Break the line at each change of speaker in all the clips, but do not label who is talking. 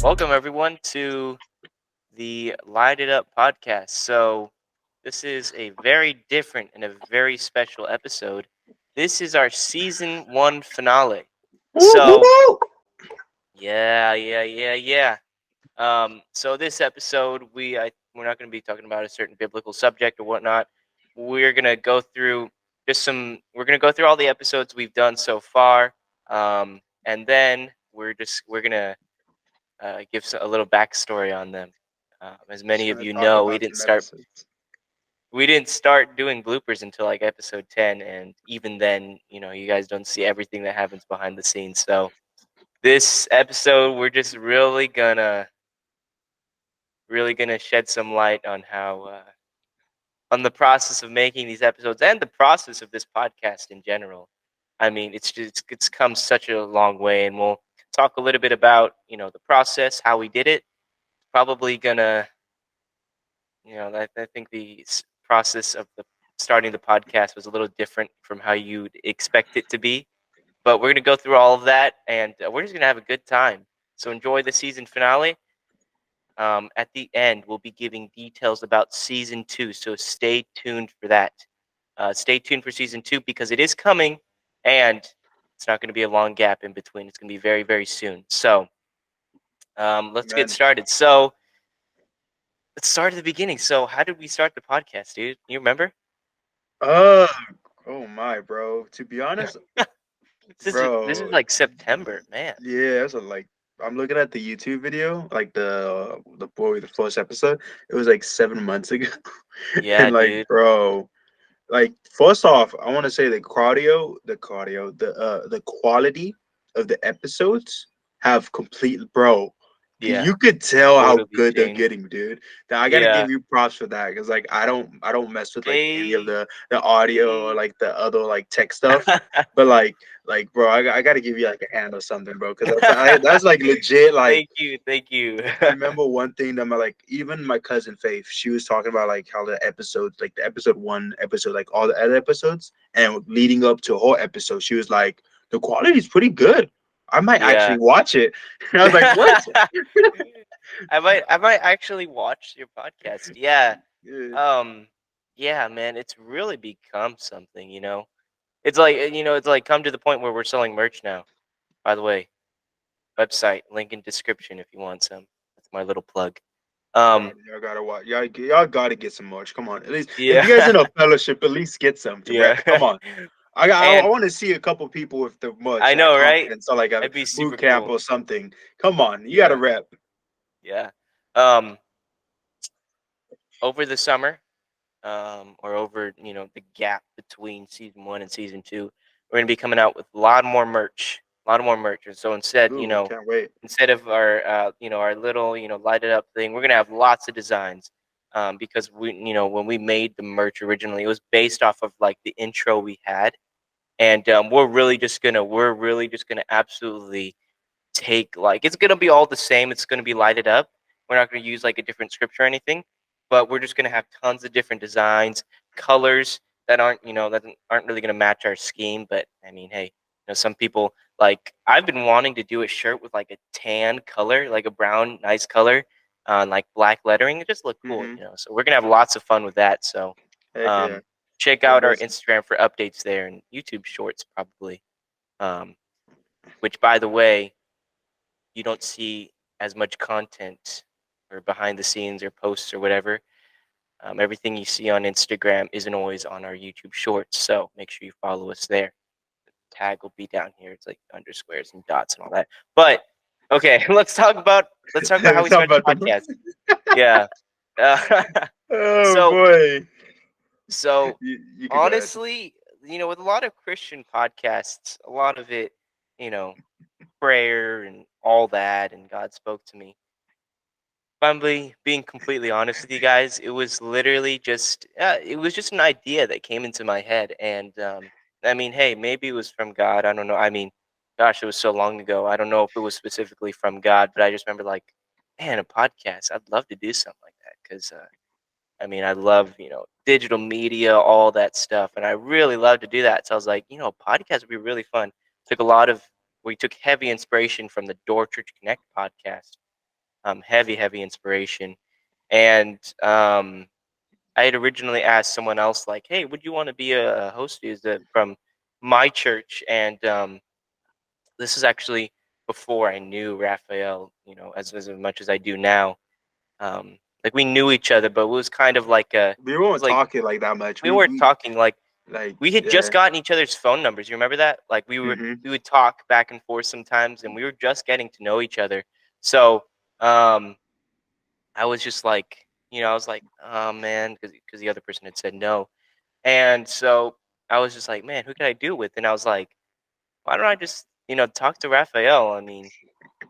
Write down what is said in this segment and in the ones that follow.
Welcome everyone to the Light It Up podcast. So, this is a very different and a very special episode. This is our season 1 finale.
Woo,
So,
woo.
yeah. So this episode we're not going to be talking about a certain biblical subject or whatnot. We're going to go through we're going to go through all the episodes we've done so far. And then we're going to give a little backstory on them. As
Just
many of
gonna
you
talk
know,
about some episodes.
we didn't start doing bloopers until like episode 10, and even then, you guys don't see everything that happens behind the scenes. So this episode, we're just really gonna shed some light on how on the process of making these episodes and the process of this podcast in general. I mean, it's come such a long way, and we'll talk a little bit about the process, how we did it. Probably gonna I think the process of the starting the podcast was a little different from how you'd expect it to be, but we're gonna go through all of that, and we're just gonna have a good time. So enjoy the season finale. At the end, we'll be giving details about season 2, so stay tuned for that. Stay tuned for season 2 because it is coming, and it's not going to be a long gap in between. It's going to be very, very soon. So let's get
Man.
started. So let's start at the beginning. So how did we start the podcast, dude? You remember?
Uh oh my, bro. To be honest,
This is
bro,
like September, man.
yeah, that's like I'm looking at the YouTube video, like the first episode. It was like 7 months ago.
Yeah,
And like,
dude.
bro, like first off, I want to say the quality of the episodes have complete, bro.
Yeah,
You could tell how
totally
good they're
changed.
getting, dude. Now, I gotta
Yeah,
give you props for that because like I don't mess with like any of
they
the audio or
they.
like the other like tech stuff, but like bro, I gotta give you like a hand or something, bro, because that's like legit. Like
Thank you, thank you.
I remember one thing that my like even my cousin Faith, she was talking about like how the episodes, like the episode one episode, like all the other episodes, and leading up to a whole episode, she was like, the quality is pretty good. I might
Yeah.
actually watch it. And I was like, what?
I might actually watch your podcast. Yeah.
Yeah.
Um yeah, man, it's really become something. It's like come to the point where we're selling merch now. By the way, website, link in description if you want some. That's my little plug.
God,
Um
y'all gotta watch. Y'all gotta get some merch. Come on, at least if
yeah.
you guys in a fellowship, at least get some to rep.
Yeah.
Come on, I
And
want to see a couple people with the merch
I
at a
know, right?
conference or like a
That'd be
boot
super
camp
cool.
or something. Come on, you gotta
Yeah.
rep.
Yeah. Um Over the summer, or over the gap between season 1 and season 2, we're gonna be coming out with a lot more merch. And so
Ooh, can't wait.
instead of our little lighted up thing, we're gonna have lots of designs. Because when we made the merch originally, it was based off of like the intro we had, and we're really just gonna absolutely take, like, it's gonna be all the same. It's gonna be lighted up. We're not gonna use like a different scripture or anything, but we're just gonna have tons of different designs, colors that aren't really gonna match our scheme. But I mean, hey, some people, like, I've been wanting to do a shirt with like a tan color, like a brown, nice color, like black lettering. It just look cool.
Mm-hmm.
So we're gonna have lots of fun with that. So
Heck yeah,
um, check
that
out our
does.
Instagram for updates there, and YouTube Shorts probably. Um, which, by the way, you don't see as much content or behind the scenes or posts or whatever. Everything you see on Instagram isn't always on our YouTube Shorts, so make sure you follow us there. The tag will be down here. It's like undersquares and dots and all that. But okay, let's talk about how
Let's
we
talk
started
about
the
the.
podcast. Yeah. Uh,
Oh
so
boy,
so
you can go ahead.
honestly, with a lot of Christian podcasts, a lot of it, you know, prayer and all that, and God spoke to me. If I'm being completely honest with you guys, it was just an idea that came into my head, and I mean, hey, maybe it was from God. I don't know. I mean, gosh, it was so long ago. I don't know if it was specifically from God, but I just remember, like, man, a podcast. I'd love to do something like that because I mean, I love digital media, all that stuff, and I really love to do that. So I was like, a podcast would be really fun. Took a lot of We took heavy inspiration from the Door Church Connect podcast. heavy inspiration. And I had originally asked someone else, like, "Hey, would you want to be a host?" Is that from my church? And this is actually before I knew Raphael, as much as I do now. Like we knew each other, but it was kind of like it
We
was
weren't
like
talking like that much.
we
We
weren't
we
talking like
like
we had just
yeah.
gotten each other's phone numbers. You remember that? Like
Mhm.
we would talk back and forth sometimes, and we were just getting to know each other. So um, I was just like, I was like, oh man, because the other person had said no, and so I was just like, man, who can I do it with? And I was like, why don't I just talk to Raphael? I mean,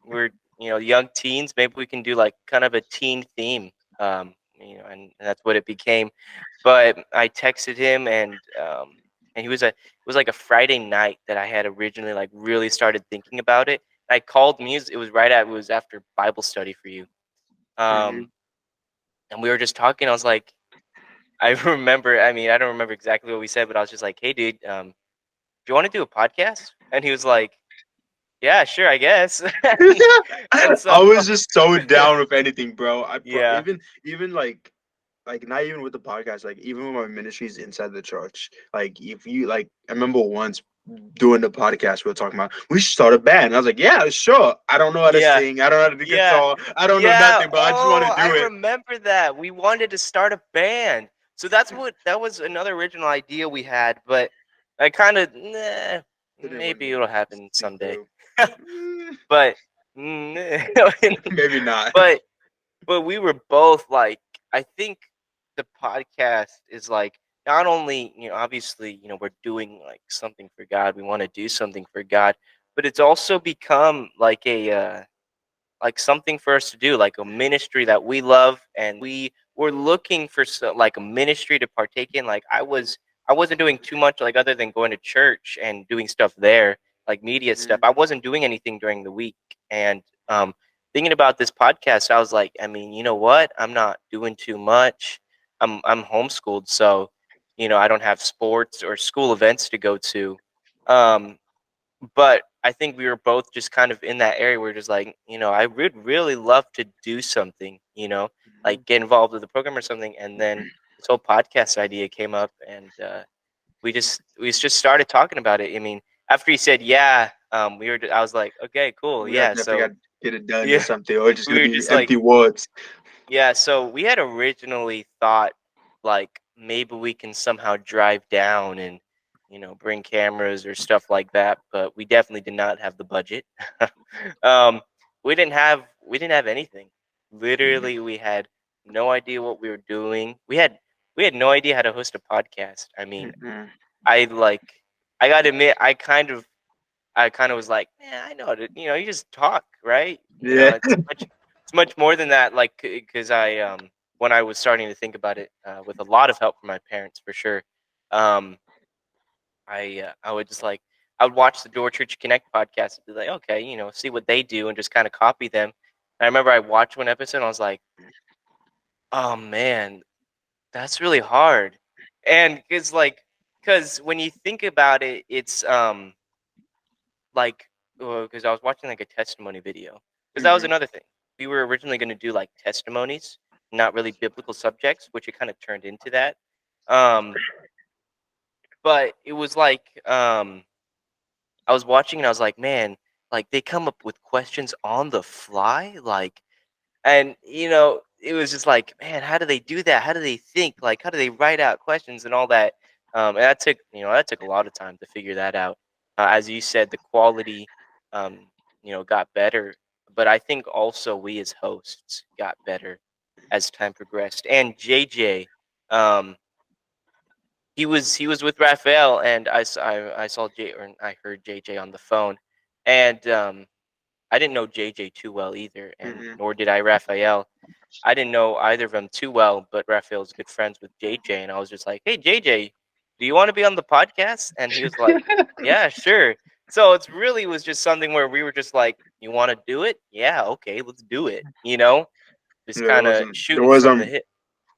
we're young teens. Maybe we can do like kind of a teen theme. And that's what it became. But I texted him, and it was like a Friday night that I had originally like really started thinking about it. I called music. It was after Bible study for you.
Mhm.
Um, and we were just talking. I was like, I remember. I mean, I don't remember exactly what we said, but I was just like, hey, dude, do you want to do a podcast? And he was like, yeah, sure, I guess. and so
I was just so down with anything, bro.
yeah,
Even like not even with the podcast, like even with my ministries inside the church. Like if you like, I remember once doing the podcast we were talking about we should start a band. I was like, yeah, sure. I don't know how to
yeah.
sing. I don't know how to do
Yeah.
guitar. I don't know
Yeah.
nothing, but I just want to
Oh, I
do it.
remember that. We wanted to start a band. So that was another original idea we had, but I kind of
Didn't
maybe
really
it'll happen
see
someday.
through.
but
Maybe not.
but but we were both like, I think the podcast is like, not only, obviously, we're doing like something for God. We want to do something for God, but it's also become like a like something for us to do, like a ministry that we love, and we were looking for like a ministry to partake in. Like I wasn't doing too much, like other than going to church and doing stuff there, like media stuff.
Mhm.
I wasn't doing anything during the week, and thinking about this podcast, I was like, I mean, you know what? I'm not doing too much. I'm homeschooled, so I don't have sports or school events to go to. Um, but I think we were both just kind of in that area where just like, I would really love to do something, like get involved with the program or something. And then this whole podcast idea came up, and we just started talking about it. I mean, after he said yeah, I was like, okay, cool,
We got
yeah.
definitely
So
got to get it done or
yeah,
something, or it's just
we
gonna
were
be
just like,
empty words.
yeah, so we had originally thought like maybe we can somehow drive down and bring cameras or stuff like that, but we definitely did not have the budget. um, we didn't have anything. Literally, we had no idea what we were doing. We had no idea how to host a podcast. I mean,
Mhm.
I like I gotta admit, I kind of was like, man, I know how to, you just talk, right?
Yeah.
It's much more than that. Like, because when I was starting to think about it, with a lot of help from my parents, for sure, um, I would just like, I would watch the Door Church Connect podcast and be like, okay, see what they do and just kind of copy them. And I remember I watched one episode and I was like, oh man, that's really hard. And because when you think about it, it's like, because I was watching like a testimony video. Because that was
Mhm.
another thing. We were originally going to do like testimonies, not really biblical subjects, which it kind of turned into that. Um, but it was like, I was watching and I was like, man, like they come up with questions on the fly, like, and it was just like, man, how do they do that? How do they think? Like, how do they write out questions and all that? And that took a lot of time to figure that out. As you said, the quality, um, got better, but I think also we as hosts got better as time progressed. And JJ, um, he was with Rafael, and I saw or I heard JJ on the phone, and I didn't know JJ too well either, and
Mhm.
nor did I Rafael. I didn't know either of them too well, but Raphael's good friends with JJ, and I was just like, "Hey, JJ, do you want to be on the podcast?" And he was like, "Yeah, sure." So it's really was just something where we were just like, "You want to do it? Yeah, okay, let's do it." Just
There
kind of
wasn't there
shooting from the
wasn't
hip.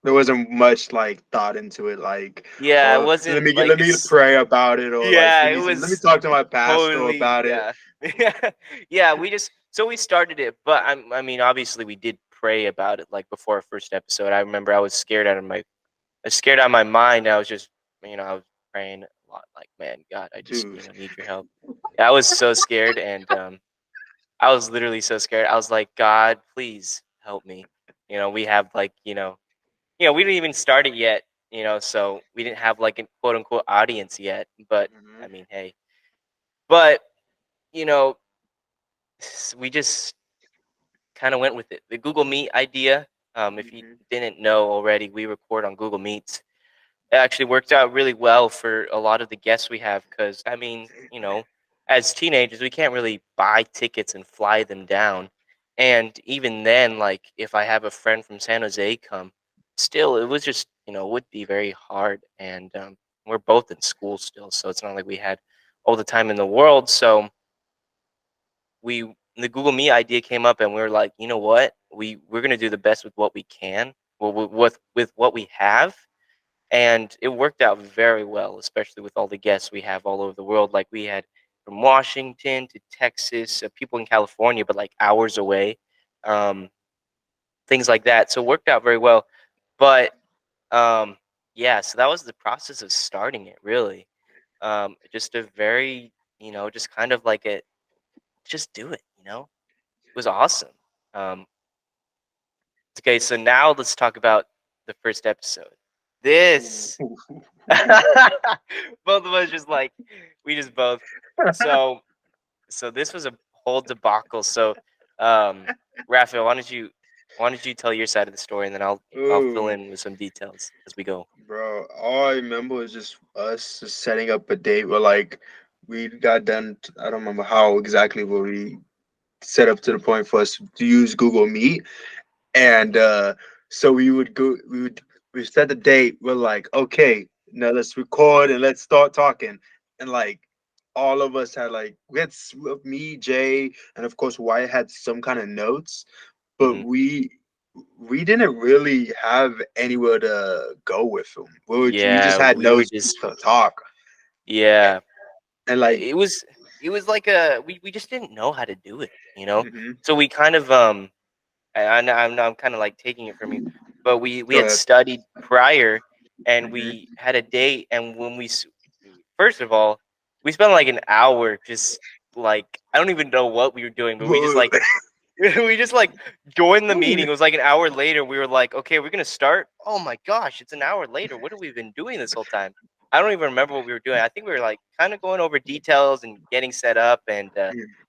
there wasn't much like thought into it. Like,
Yeah, it
oh,
wasn't
let
like
me
it's.
pray about it, or like
Yeah, it
let me
was
talk to my pastor
totally,
about it.
yeah. Yeah, we just So we started it, but I mean, obviously, we did pray about it like before our first episode. I remember I was scared out of my, I was scared out of my mind. I was just, I was praying a lot, like, man, God, I just,
Dude.
need your help. I was so scared, and I was literally so scared. I was like, God, please help me. We have like, we didn't even start it yet. So we didn't have like a quote unquote audience yet. But
Hmm.
I mean, hey, but you know, we just kind of went with it. The Google Meet idea. If you
Hmm.
didn't know already, we record on Google Meets. It actually worked out really well for a lot of the guests we have because, I mean, as teenagers, we can't really buy tickets and fly them down. And even then, like, if I have a friend from San Jose come, still, it was just, would be very hard. And we're both in school still, so it's not like we had all the time in the world. So the Google Meet idea came up, and we were like, you know what? We're gonna do the best with what we can, well, with what we have, and it worked out very well, especially with all the guests we have all over the world. Like we had from Washington to Texas, people in California, but like hours away, um, things like that. So it worked out very well. But yeah, so that was the process of starting it. Really, just a very, just kind of like a just do it. It was awesome. Um, okay, so now let's talk about the first episode. This both of us just like we just both so so this was a whole debacle. So Rafael, why don't you tell your side of the story, and then I'll fill
Ooh,
in with some details as we go.
bro. All I remember was just us just setting up a date where like we got done. I don't remember how exactly, but we set up to the point for us to use Google Meet, and so we would go. We set the date. We're like, okay, now let's record and let's start talking, and like all of us had like me, Jay, and of course Wyatt had some kind of notes, but
Hmm.
we didn't really have anywhere to go with them. We just
Yeah,
had
we were
notes
just
to talk,
yeah.
and like,
It was like a we just didn't know how to do it, you know.
hmm,
So we kind of I'm kind of like taking it from you, but we
go
had
ahead.
studied prior, and
Hmm.
we had a date, and when first of all, we spent like an hour just like I don't even know what we were doing, but we just like we just like joined the meeting. It was like an hour later. We were like, okay, we're gonna start. Oh my gosh, it's an hour later. What have we been doing this whole time? I don't even remember what we were doing. I think we were like kind of going over details and getting set up and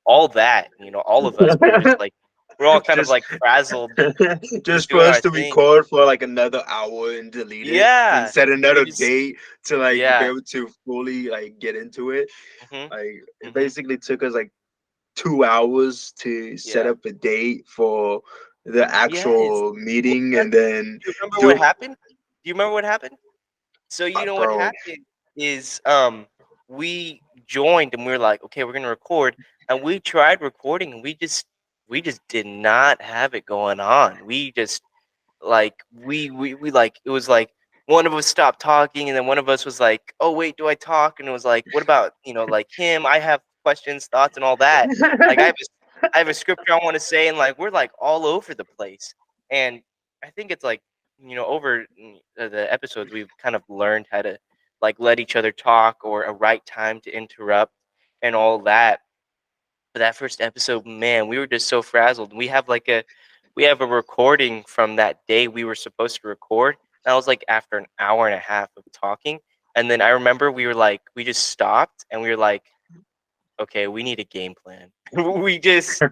all that. All of us. We were just like we're all kind of
just
like frazzled, just
just for
doing
us
our
to
thing.
record for like another hour and delete it and
Yeah,
set
we
another
just
date to like be
yeah.
able to fully like get into it.
Mhm.
Like it
Mhm.
basically took us like 2 hours to set
Yeah.
up a date for the
Yes.
actual
Well,
meeting and then
do you remember what
do
happened? Do you remember what happened? So what
bro.
happened is we joined and we were like, okay, we're gonna record, and we tried recording and we just did not have it going on. We just like we like it was like one of us stopped talking and then one of us was like, oh wait, do I talk? And it was like, what about like him? I have questions, thoughts, and all that. Like I have a scripture I want to say, and like we're like all over the place. And I think it's like over the episodes we've kind of learned how to like let each other talk or a right time to interrupt and all that. But that first episode, man, we were just so frazzled. We have a recording from that day we were supposed to record. That was like after an hour and a half of talking. And then I remember we just stopped and we were like, okay, we need a game plan. we just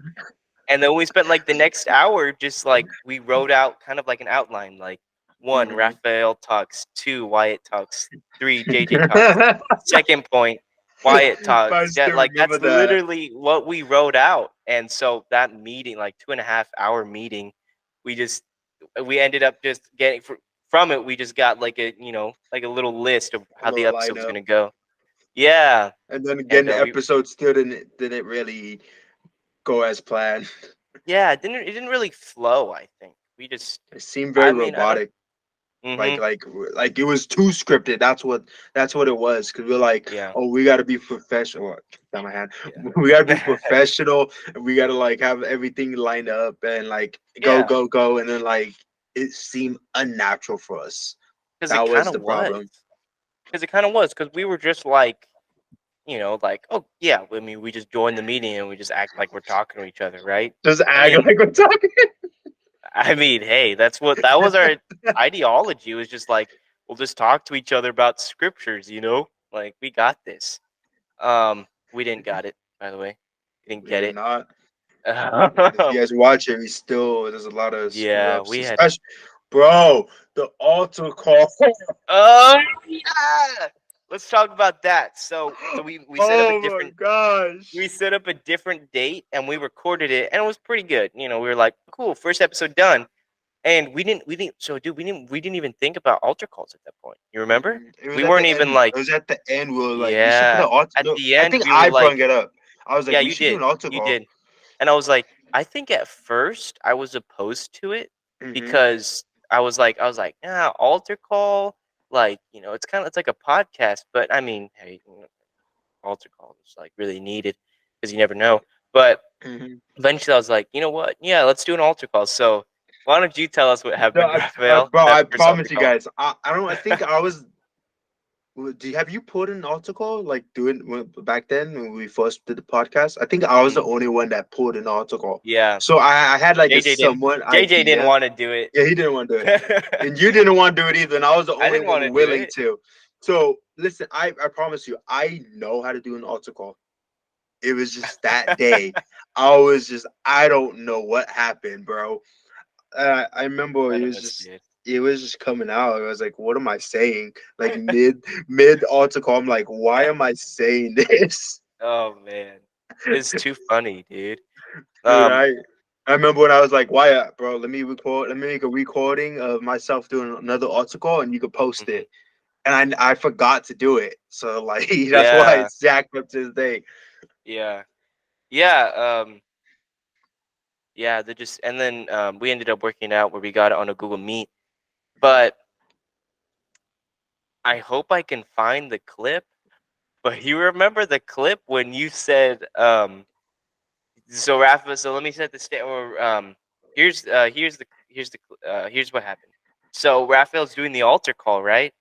and then we spent like the next hour just like we wrote out kind of like an outline, like one,
Mhm.
Raphael talks, two, Wyatt talks, three, JJ talks. Second point, Wyatt
I
talks. Yeah,
still
like
remember
that's
that.
literally what we wrote out. And so that meeting, like 2.5 hour meeting, we just we ended up just getting from it. We just got like a little list of
A
how the
little
episode was
lineup.
gonna go. Yeah,
And then again
and
the
we
episode still didn't really go as planned.
yeah, it didn't really flow. I think we just
It seemed very
I mean, I don't
robotic. like
Mhm.
like like it was too scripted. That's what it was, because we're like,
Yeah.
oh, we got to be professional. Down my hand. We got to be
Yeah.
professional, and we got to like have everything lined up and like go
Yeah.
go go, and then like it seemed unnatural for us.
Because it
That
kind
was
of
the
was.
problem.
Because it kind of was. Because we were just like, like, oh yeah. I mean, we just join the meeting and we just act like we're talking to each other, right?
Just act
And
like we're talking.
I mean, hey, that was our ideology. It was just like we'll just talk to each other about scriptures, Like we got this. We didn't got it, by the way. We didn't
We
get
did
it.
not. And if you
Um,
guys watch it, we still there's a lot of screw
yeah,
ups,
we had.
especially, bro, the altar call.
Oh yeah. Let's talk about that. So we set up a
Oh my
different we
gosh.
set up a different date and we recorded it and it was pretty good. We were like, cool, first episode done. And we didn't so dude, we didn't even think about altar calls at that point. You remember?
It was
We
at
weren't
the
even
end.
like,
It was at the end. We were like, we should put
yeah.
an altar.
At
No,
the
I
end
think
we were
I
like,
brung it up. I was like,
yeah,
we
you
should do
did.
an altar
You
call.
did. And I was like, I think at first I was opposed to it
Hmm.
because I was like, yeah, altar call, like, it's like a podcast, but I mean, hey, altar call is like really needed because you never know. But
Hmm.
eventually I was like, you know what? Yeah, let's do an altar call. So why don't you tell us what
No,
happened, Rafael?
bro,
That
I
first altar
promise you
call.
guys. I don't. I think I was. Have you put an altar call like doing back then when we first did the podcast? I think I was the
Mm,
only one that pulled an altar call.
yeah.
So I had like a
JJ didn't
somewhat
JJ didn't
idea.
want to do it.
Yeah, he didn't want to do it,
I
and you didn't want to do it either. And I was the only
didn't want to
one
do
willing
it.
to. So listen, I promise you, I know how to do an altar call. It was just that day. I don't know what happened, bro. I remember
None of us did.
it was just coming out. I was like, what am I saying? Like mid altar call, I'm like, why am I saying this?
Oh man, it's too funny, dude.
Dude,
Um,
I remember when I was like, Wyatt, bro, let me make a recording of myself doing another altar call and you could post
mhm.
it. And I forgot to do it. So like that's why
Yeah,
it's jacked up to this day.
yeah, yeah. Yeah. They just and then we ended up working out where we got it on a Google Meet. But I hope I can find the clip. But you remember the clip when you said so Rafa, so let me set the state. Or here's what happened. So Raphael's doing the altar call, right?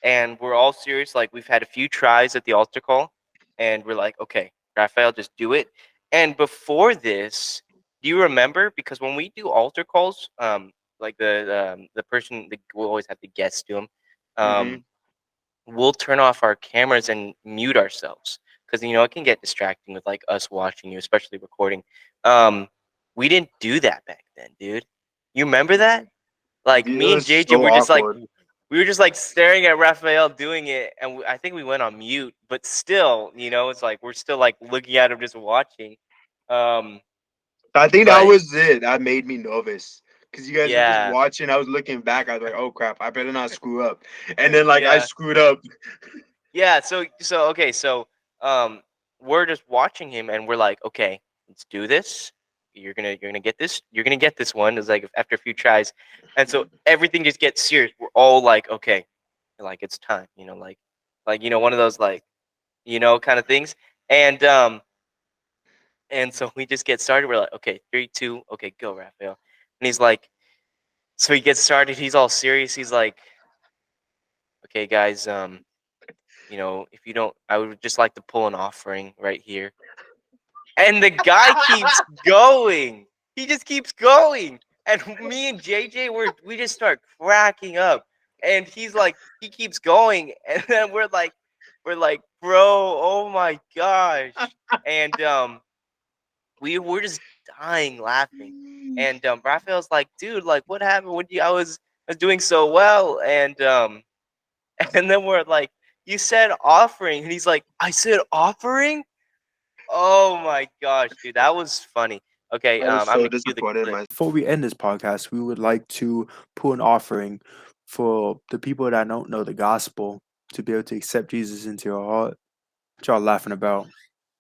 And we're all serious. Like we've had a few tries at the altar call, and we're like, okay, Raphael, just do it. And before this, do you remember? Because when we do altar calls, like the person, we'll always have the guests do them.
Hmm.
Um, we'll turn off our cameras and mute ourselves because it can get distracting with like us watching you, especially recording. um we didn't do that back then, dude. You remember that? Like
It
me and
was
JJ
so
were just like
awkward.
we were just like staring at Raphael doing it, and I think we went on mute, but still, it's like we're still like looking at him just watching. um
I think that
but
was it. That made me nervous because you guys were just
yeah,
watching. I was looking back. I was like, "Oh crap! I better not screw up." And then like I
yeah.
screwed up.
Yeah, so okay, so we're just watching him and we're like, okay, let's do this. You're gonna get this. You're gonna get this one. It's like after a few tries, and so everything just gets serious. We're all like, okay, like it's time. One of those like kind of things. And so we just get started. We're like, okay, 3, 2, okay, go, Raphael. And he's like, so he gets started. He's all serious. He's like, okay, guys, if you don't, I would just like to pull an offering right here. And the guy keeps going. He just keeps going. And me and JJ, we just start cracking up. And he's like, he keeps going. And then we're like, bro, oh my gosh. And we were just dying laughing. And Raphael's like, dude, like what happened? I was doing so well. And and then we're like, you said offering. And he's like, I said offering? Oh my gosh, dude, that was funny. Okay,
I was
I'm
so
gonna cue the
disappointed in
clip.
myself.
Before we end this podcast, we would like to put an offering for the people that don't know the gospel to be able to accept Jesus into your heart. What y'all laughing about?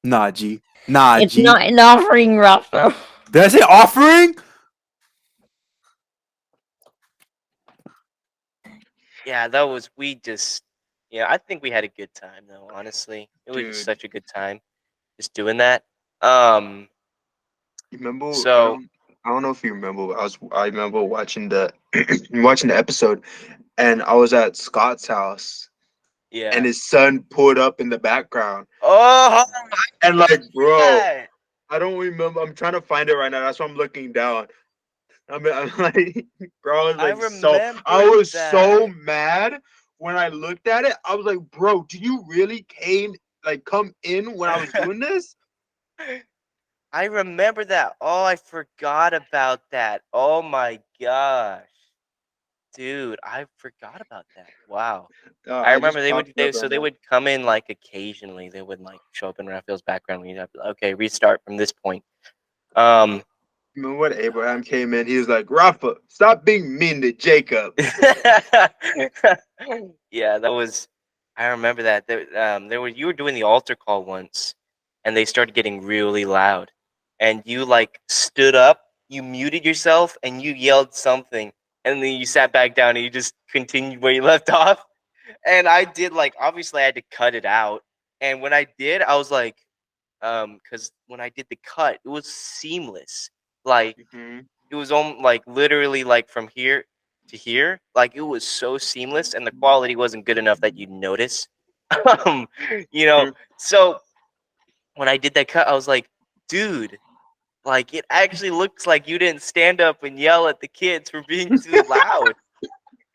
Nah, G. Nah,
It's
G.
not an offering, Rafa.
Did I say offering?
yeah, that was we just yeah, I think we had a good time though, honestly. It was just
Dude.
such a good time just doing that. Um
You remember?
so
I don't know if you remember. But I remember watching the watching the episode, and I was at Scott's house, and
yeah.
his son pulled up in the background,
Oh, I
and
did
like,
see
bro,
that.
I don't remember. I'm trying to find it right now. That's why I'm looking down. I'm like, bro, I was
I
like, I
remembered
was so
that.
mad when I looked at it. I was like, bro, do you really come in when I was doing this?
I remember that. Oh, I forgot about that. Oh my gosh. Dude, I forgot about that. Wow. I
I
remember
just
they would
popped it up
so
right
they
now.
would come in like occasionally. They would like show up in Raphael's background. We'd have to, okay, restart from this point. Um
Remember when Abraham came in? He was like, Rafa, stop being mean to Jacob.
yeah, that was I remember that. There were you were doing the altar call once and they started getting really loud. And you like stood up, you muted yourself and you yelled something and then you sat back down and you just continued where you left off. And I did like obviously I had to cut it out. And when I did, I was like, because when I did the cut, it was seamless. Like
Mm-hmm.
it was on like literally like from here to here. Like it was so seamless, and the quality wasn't good enough that you'd notice. um, you know, so when I did that cut, I was like, dude, like it actually looks like you didn't stand up and yell at the kids for being too loud.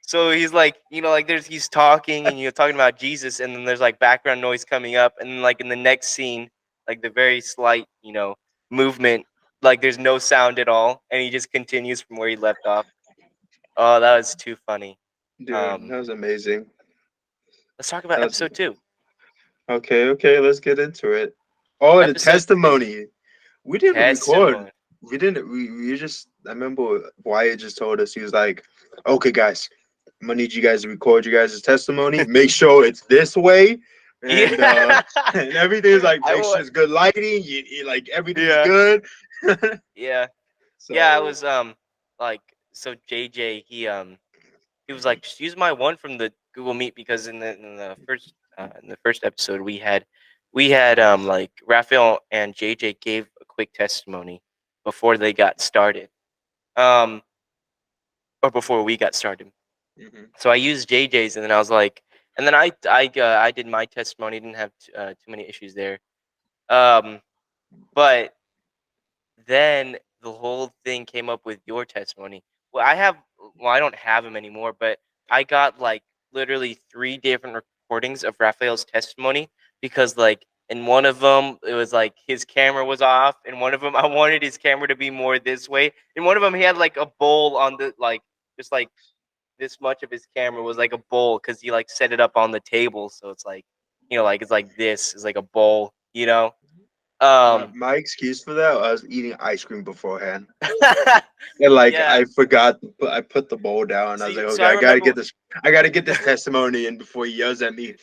So he's like, like he's talking and you're talking about Jesus, and then there's like background noise coming up, and then like in the next scene, like the very slight, movement, like there's no sound at all, and he just continues from where he left off. Oh, that was too funny.
Dude,
Um,
that was amazing.
let's talk about
That was
episode 2.
okay, okay, let's get into it. Oh, the
Episode 2,
testimony. We didn't record.
testimony.
We didn't we just I remember Wyatt just told us he was like, okay guys, I'm gonna need you guys to record you guys' testimony. Make sure it's this way.
Yeah,
And and everything's like
I
make sure
want.
it's good lighting, like everything's
Yeah,
good.
yeah, yeah. I
So
was like so JJ he was like, just use my one from the Google Meet because in the first episode we had like Rafael and JJ gave a quick testimony before they got started, um or before we got started.
mhm.
So I used JJ's and then I was like, and then I did my testimony. Didn't have too many issues there, um but then the whole thing came up with your testimony. I don't have them anymore, but I got like literally 3 different recordings of Raphael's testimony because like in one of them it was like his camera was off, in one of them I wanted his camera to be more this way. In one of them he had like a bowl on the like just like this much of his camera was like a bowl cuz he like set it up on the table, so it's like like it's like this is like a bowl.
my,
Um
my excuse for that, I was eating ice cream beforehand. And like
yeah.
I forgot, I put the bowl down. I was
See,
like,
so
okay,
I remember.
I gotta get this testimony in before he yells at me.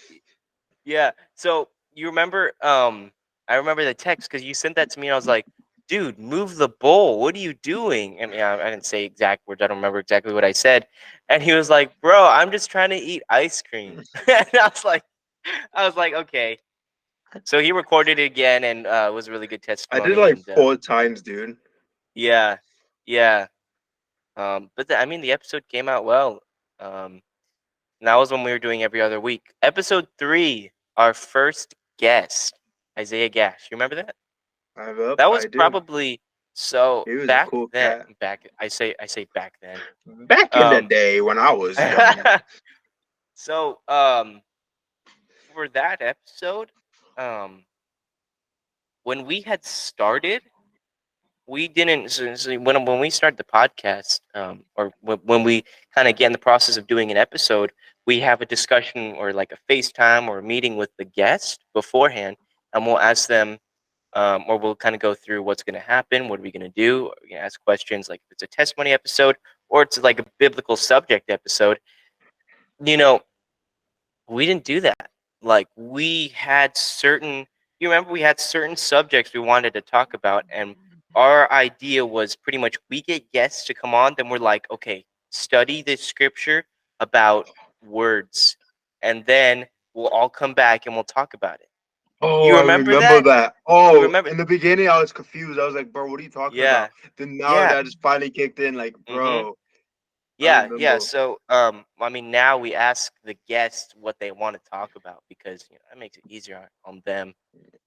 Yeah. So you remember? I remember the text because you sent that to me, and I was like, "Dude, move the bowl. What are you doing?" I mean, I didn't say exact words. I don't remember exactly what I said. And he was like, "Bro, I'm just trying to eat ice cream." And I was like, okay. So he recorded it again, and it was a really good
I did
testimony.
like
And
4 times, dude.
yeah, yeah. But I mean, the episode came out well. Um, And that was when we were doing every other week. Episode 3, our first guest, Isaiah Gash. You remember that?
I'm up.
That was
I do.
probably so
He was a
back
cool
then.
cat.
I say back then.
Back in the
Um,
day when I was young.
so for that episode, um, when we had started, we didn't. So when we started the podcast, or when we kind of get in the process of doing an episode, we have a discussion or like a FaceTime or a meeting with the guest beforehand, and we'll ask them, or we'll kind of go through what's going to happen, what are we going to do, we're going to ask questions like if it's a testimony episode or it's like a biblical subject episode. You know, we didn't do that. Like we had certain, you remember we had certain subjects we wanted to talk about, and our idea was pretty much we get guests to come on, then we're like, okay, study this scripture about words, and then we'll all come back and we'll talk about it.
Oh,
You
I
remember
remember
that?
that.
You
Oh,
remember?
in the beginning, I was confused. I was like, bro, what are you talking
Yeah,
about? Then now
yeah.
that just finally kicked in, like,
Mhm.
bro, I
Yeah, yeah.
remember.
So, I mean, now we ask the guests what they want to talk about because that makes it easier on them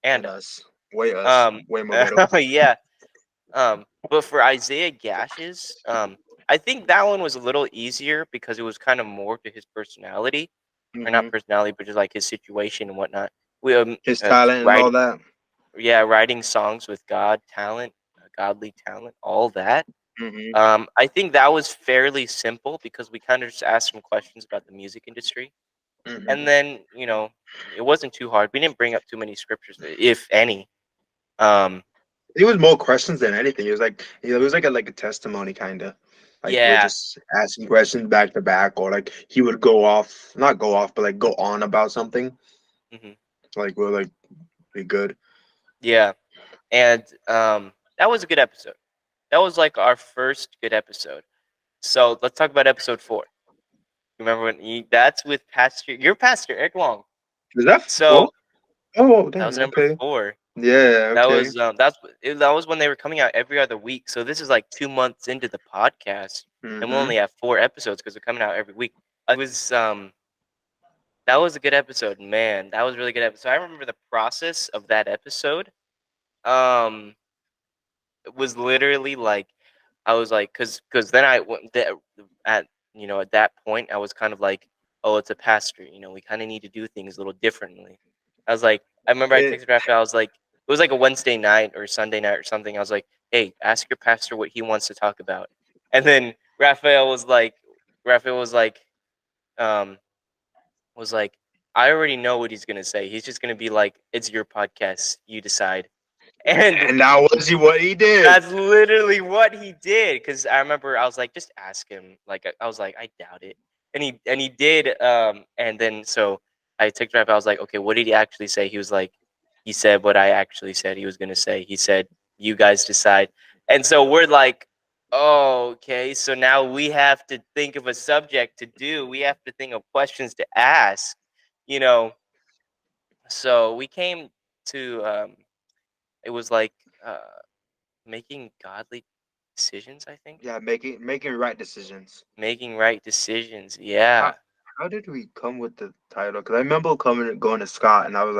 and
And
us.
us. Way more better.
Yeah. But for Isaiah Gash's, I think that one was a little easier because it was kind of more to his personality, or not
Hmm.
personality, but just like his situation and whatnot. We
His talent and all
writing,
that.
yeah, writing songs with God talent, godly talent, all that.
Hmm.
I think that was fairly simple because we kind of just asked some questions about the music industry, and
Hmm.
then it wasn't too hard. We didn't bring up too many scriptures, if any. Um,
It was more questions than anything. It was like a testimony kind of. Like we're
yeah.
just asking questions back to back, or like he would go off, not go off, but like go on about something.
Hmm.
Like we're like be good.
Yeah. And that was a good episode. That was like our first good episode. So let's talk about episode 4. Remember that's with your pastor Eric Long.
Is that
So
four? Oh,
that was
damn.
number
Okay.
4.
Yeah.
That
Okay.
was that was when they were coming out every other week. So this is like 2 months into the podcast, and we'll
Hmm.
only have 4 episodes because they're coming out every week. It was that was a good episode, man. That was a really good episode. I remember the process of that episode. Um, it was literally like I was like, cause then I went at at that point I was kind of like, oh, it's a pastor. We kind of need to do things a little differently. I was like, I remember I
It,
texted Rafael. I was like, it was like a Wednesday night or Sunday night or something. I was like, hey, ask your pastor what he wants to talk about. And then Rafael um, was like, I already know what he's gonna say. He's just gonna be like, it's your podcast, you decide. And
and now what he did.
that's literally what he did. Because I remember I was like, just ask him. Like I was like, I doubt it. And he did. And then so I took drive. I was like, okay, what did he actually say? He was like, he said what I actually said he was gonna say. He said, you guys decide. And so we're like, oh, okay. So now we have to think of a subject to do. We have to think of questions to ask. You know. So we came to. It was like. Making godly decisions, I think.
Yeah, making right decisions.
Making right decisions.
How
Yeah.
how did we come with the title? Because I remember going to Scott, and I was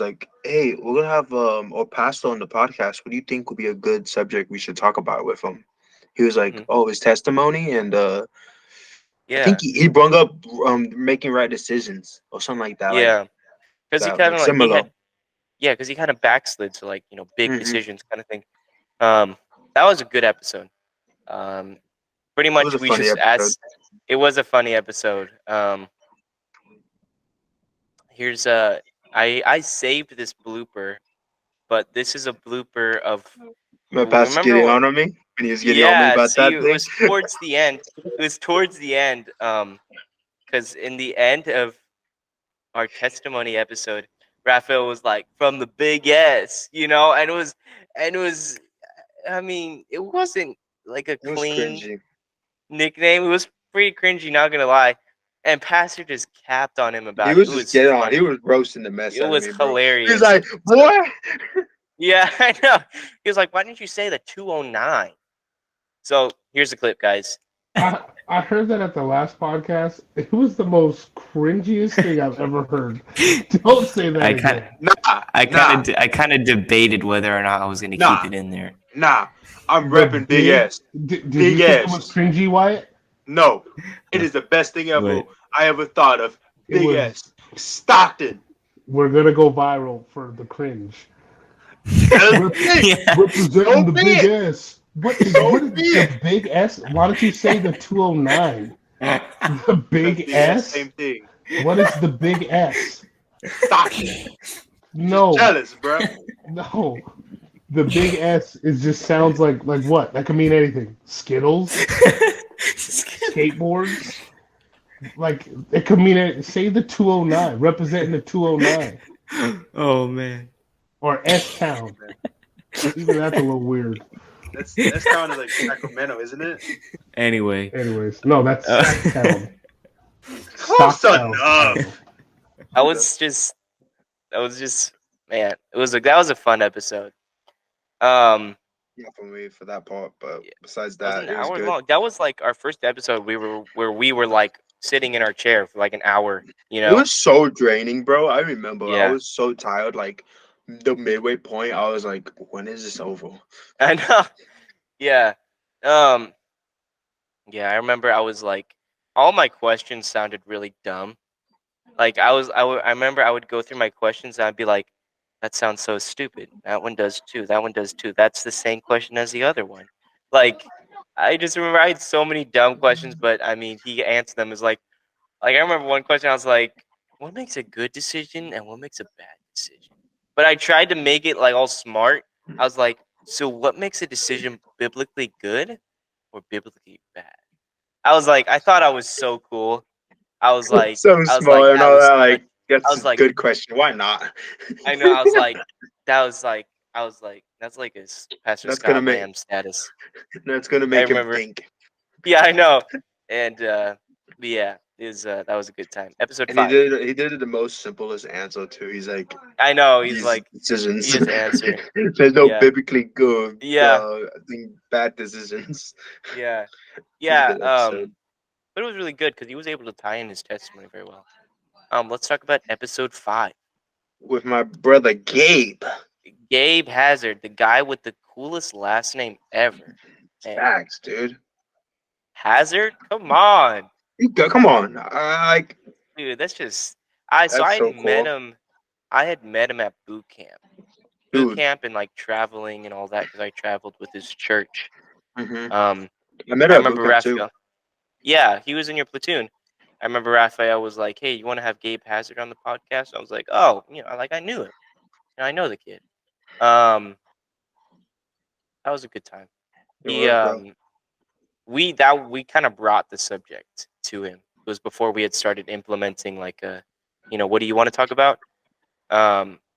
like, hey, we're gonna have or pastor on the podcast. What do you think would be a good subject we should talk about with him? He was like,
Mhm.
oh, his testimony, and I think
Yeah.
he brought up making right decisions or something
Yeah. Because he kind
like
of like he
similar.
had because he kind of backslid to like big
Hmm.
decisions kind of thing. Um, that was a good episode. Um, Pretty
It was
much
a
we
funny
just
episode.
asked. It was a funny episode. Here's I saved this blooper, but this is a blooper of
My pastor
remember
getting
when.
on me, and he was getting on me
Yeah.
about
See,
that
it
thing.
was towards the end. It was towards the end. Because in the end of our testimony episode, Rafael was like, "From the big S," and it was. I mean, it wasn't like a
It was
clean
cringy.
nickname. It was pretty cringy, not gonna lie. And Pastor just capped on him
He
about it.
was
It
just
was
getting on. He
funny.
was roasting the mess
It
out of
was
me, bro. He was
hilarious.
like, boy.
Yeah, I know. He was like, "Why didn't you say the 209?" So here's the clip, guys.
I heard that at the last podcast. It was the most cringiest thing I've ever heard. Don't say that
I kind
again.
Nah, nah,
I kind of debated whether or not I was going to keep
nah,
it in there.
nah. I'm
The
repping Big
big
S.
did
Big
you think it was
S.
cringy, Wyatt?
No, it is the best thing ever
What?
I ever thought of.
It
Big
was.
S. Stockton.
We're gonna go viral for the cringe. Rep-
Yeah.
Representing
So
the
be
big
it.
S. What
So
is
be
the
it.
big S? Why don't you say the 209? The
Because
big
Big S,
S?
same thing.
What is the big S?
Stockton. You just
No,
jealous, bro.
no. The big S is just sounds like what? That could mean anything. Skittles, skateboards. Like it could mean say the 209, representing the 209
Oh man.
or S Town. Even that's a little weird.
That's kind of like Sacramento, isn't it?
Anyway,
Anyways, no, that's
uh,
Sacktown.
Close
Shock valve
enough.
title.
I was just, man, that was a fun episode.
Yeah, for me for that part, but
Yeah,
besides
it was
that,
an
it was
hour
good.
long. That was like our first episode. Where we were like sitting in our chair for like an hour. You
It
know?
was so draining, bro. I remember I
Yeah,
was so tired. Like the midway point, I was like, when is this over?
I know. Yeah. Um. Yeah, I remember. I was like, all my questions sounded really dumb. Like I remember I would go through my questions and I'd be like, that sounds so stupid. That one does too. That one does too. That's the same question as the other one. Like I just remember I had so many dumb questions, but I mean he answered them as like I remember one question I was like, what makes a good decision and what makes a bad decision? But I tried to make it like all smart. I was like, so what makes a decision biblically good or biblically bad? I was like, I thought I was so cool.
So
I was like,
small and
that
all
was
that.
such.
Like
I
that's a
was like,
good question. Why not?
I know. I was like, that was like, I was like, that's like his Pastor
that's gonna
Scott
make
Lamb status.
that's gonna
I
make him
remember.
think.
Yeah, I know. And but yeah, that was a good time. Episode
And he
5.
did it. He did it the most simplest answer too. He's like
I know. He's
these
like, he
decisions.
just answered.
There's no
Yeah,
biblically good
yeah,
bad decisions.
yeah,
It was a
yeah.
good episode
But it was really good because he was able to tie in his testimony very well. Let's talk about episode 5.
with my brother Gabe.
Gabe Hazard, the guy with the coolest last name ever. Man,
Facts, dude.
Hazard? Come on.
Come on, like
Dude, that's just I
that's
had
so
met
cool,
him. I had met him at boot camp. Boot
dude.
camp and like traveling and all that because I traveled with his church.
Hmm.
Um
I met
I
her at boot
remember
camp too.
Rafael. Yeah, he was in your platoon. I remember Rafael was like, "Hey, you want to have Gabe Hazard on the podcast?" I was like, "Oh, I knew him. I know the kid." Um, that was a good time.
It
He
was, bro.
we kind of brought the subject to him. It was before we had started implementing like what do you want to talk about?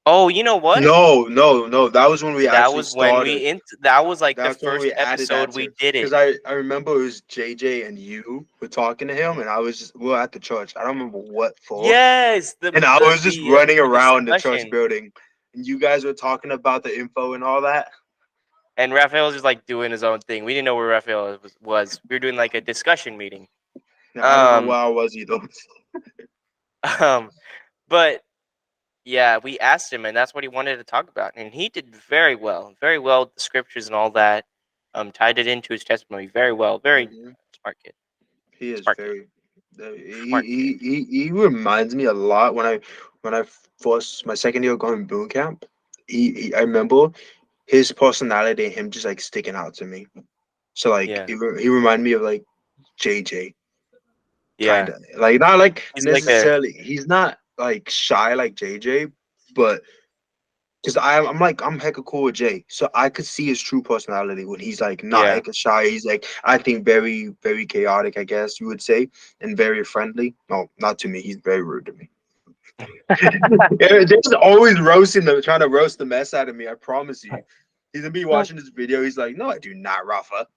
Oh, you know what?
No, no, no. That was when we
That
actually
was when
started.
that was like the
That's when
first
we added
episode
that
we
to.
did
Because
it.
I remember it was JJ and you were talking to him, and I was just we were at the church. I don't remember what for,
Yes,
and I was just running
the
around the church
discussion.
building, and you guys were talking about the info and all that.
And Rafael was just like doing his own thing. We didn't know where Rafael was. We were doing like a discussion meeting.
Yeah, I don't know
Um,
where I was either.
um, but yeah, we asked him, and that's what he wanted to talk about, and he did very well with the scriptures and all that. Tied it into his testimony very well. Very
Hmm.
smart kid.
He is
Smart kid.
very.
Smart kid.
He reminds me a lot when I first my second year going boot camp. I remember his personality and him just like sticking out to me. So like
Yeah.
he reminded me of like JJ, kind
Yeah.
of like not like
He's like a
necessarily. He's not like shy like JJ, but because I'm hecka cool with Jay, so I could see his true personality when he's like not
yeah.
hecka shy. He's like I think very chaotic, I guess you would say, and very friendly. No, not to me. He's very rude to me. Yeah, Jay's always roasting them, trying to roast the mess out of me. I promise you. He's gonna be watching this video. He's like, "No, I do not, Rafa."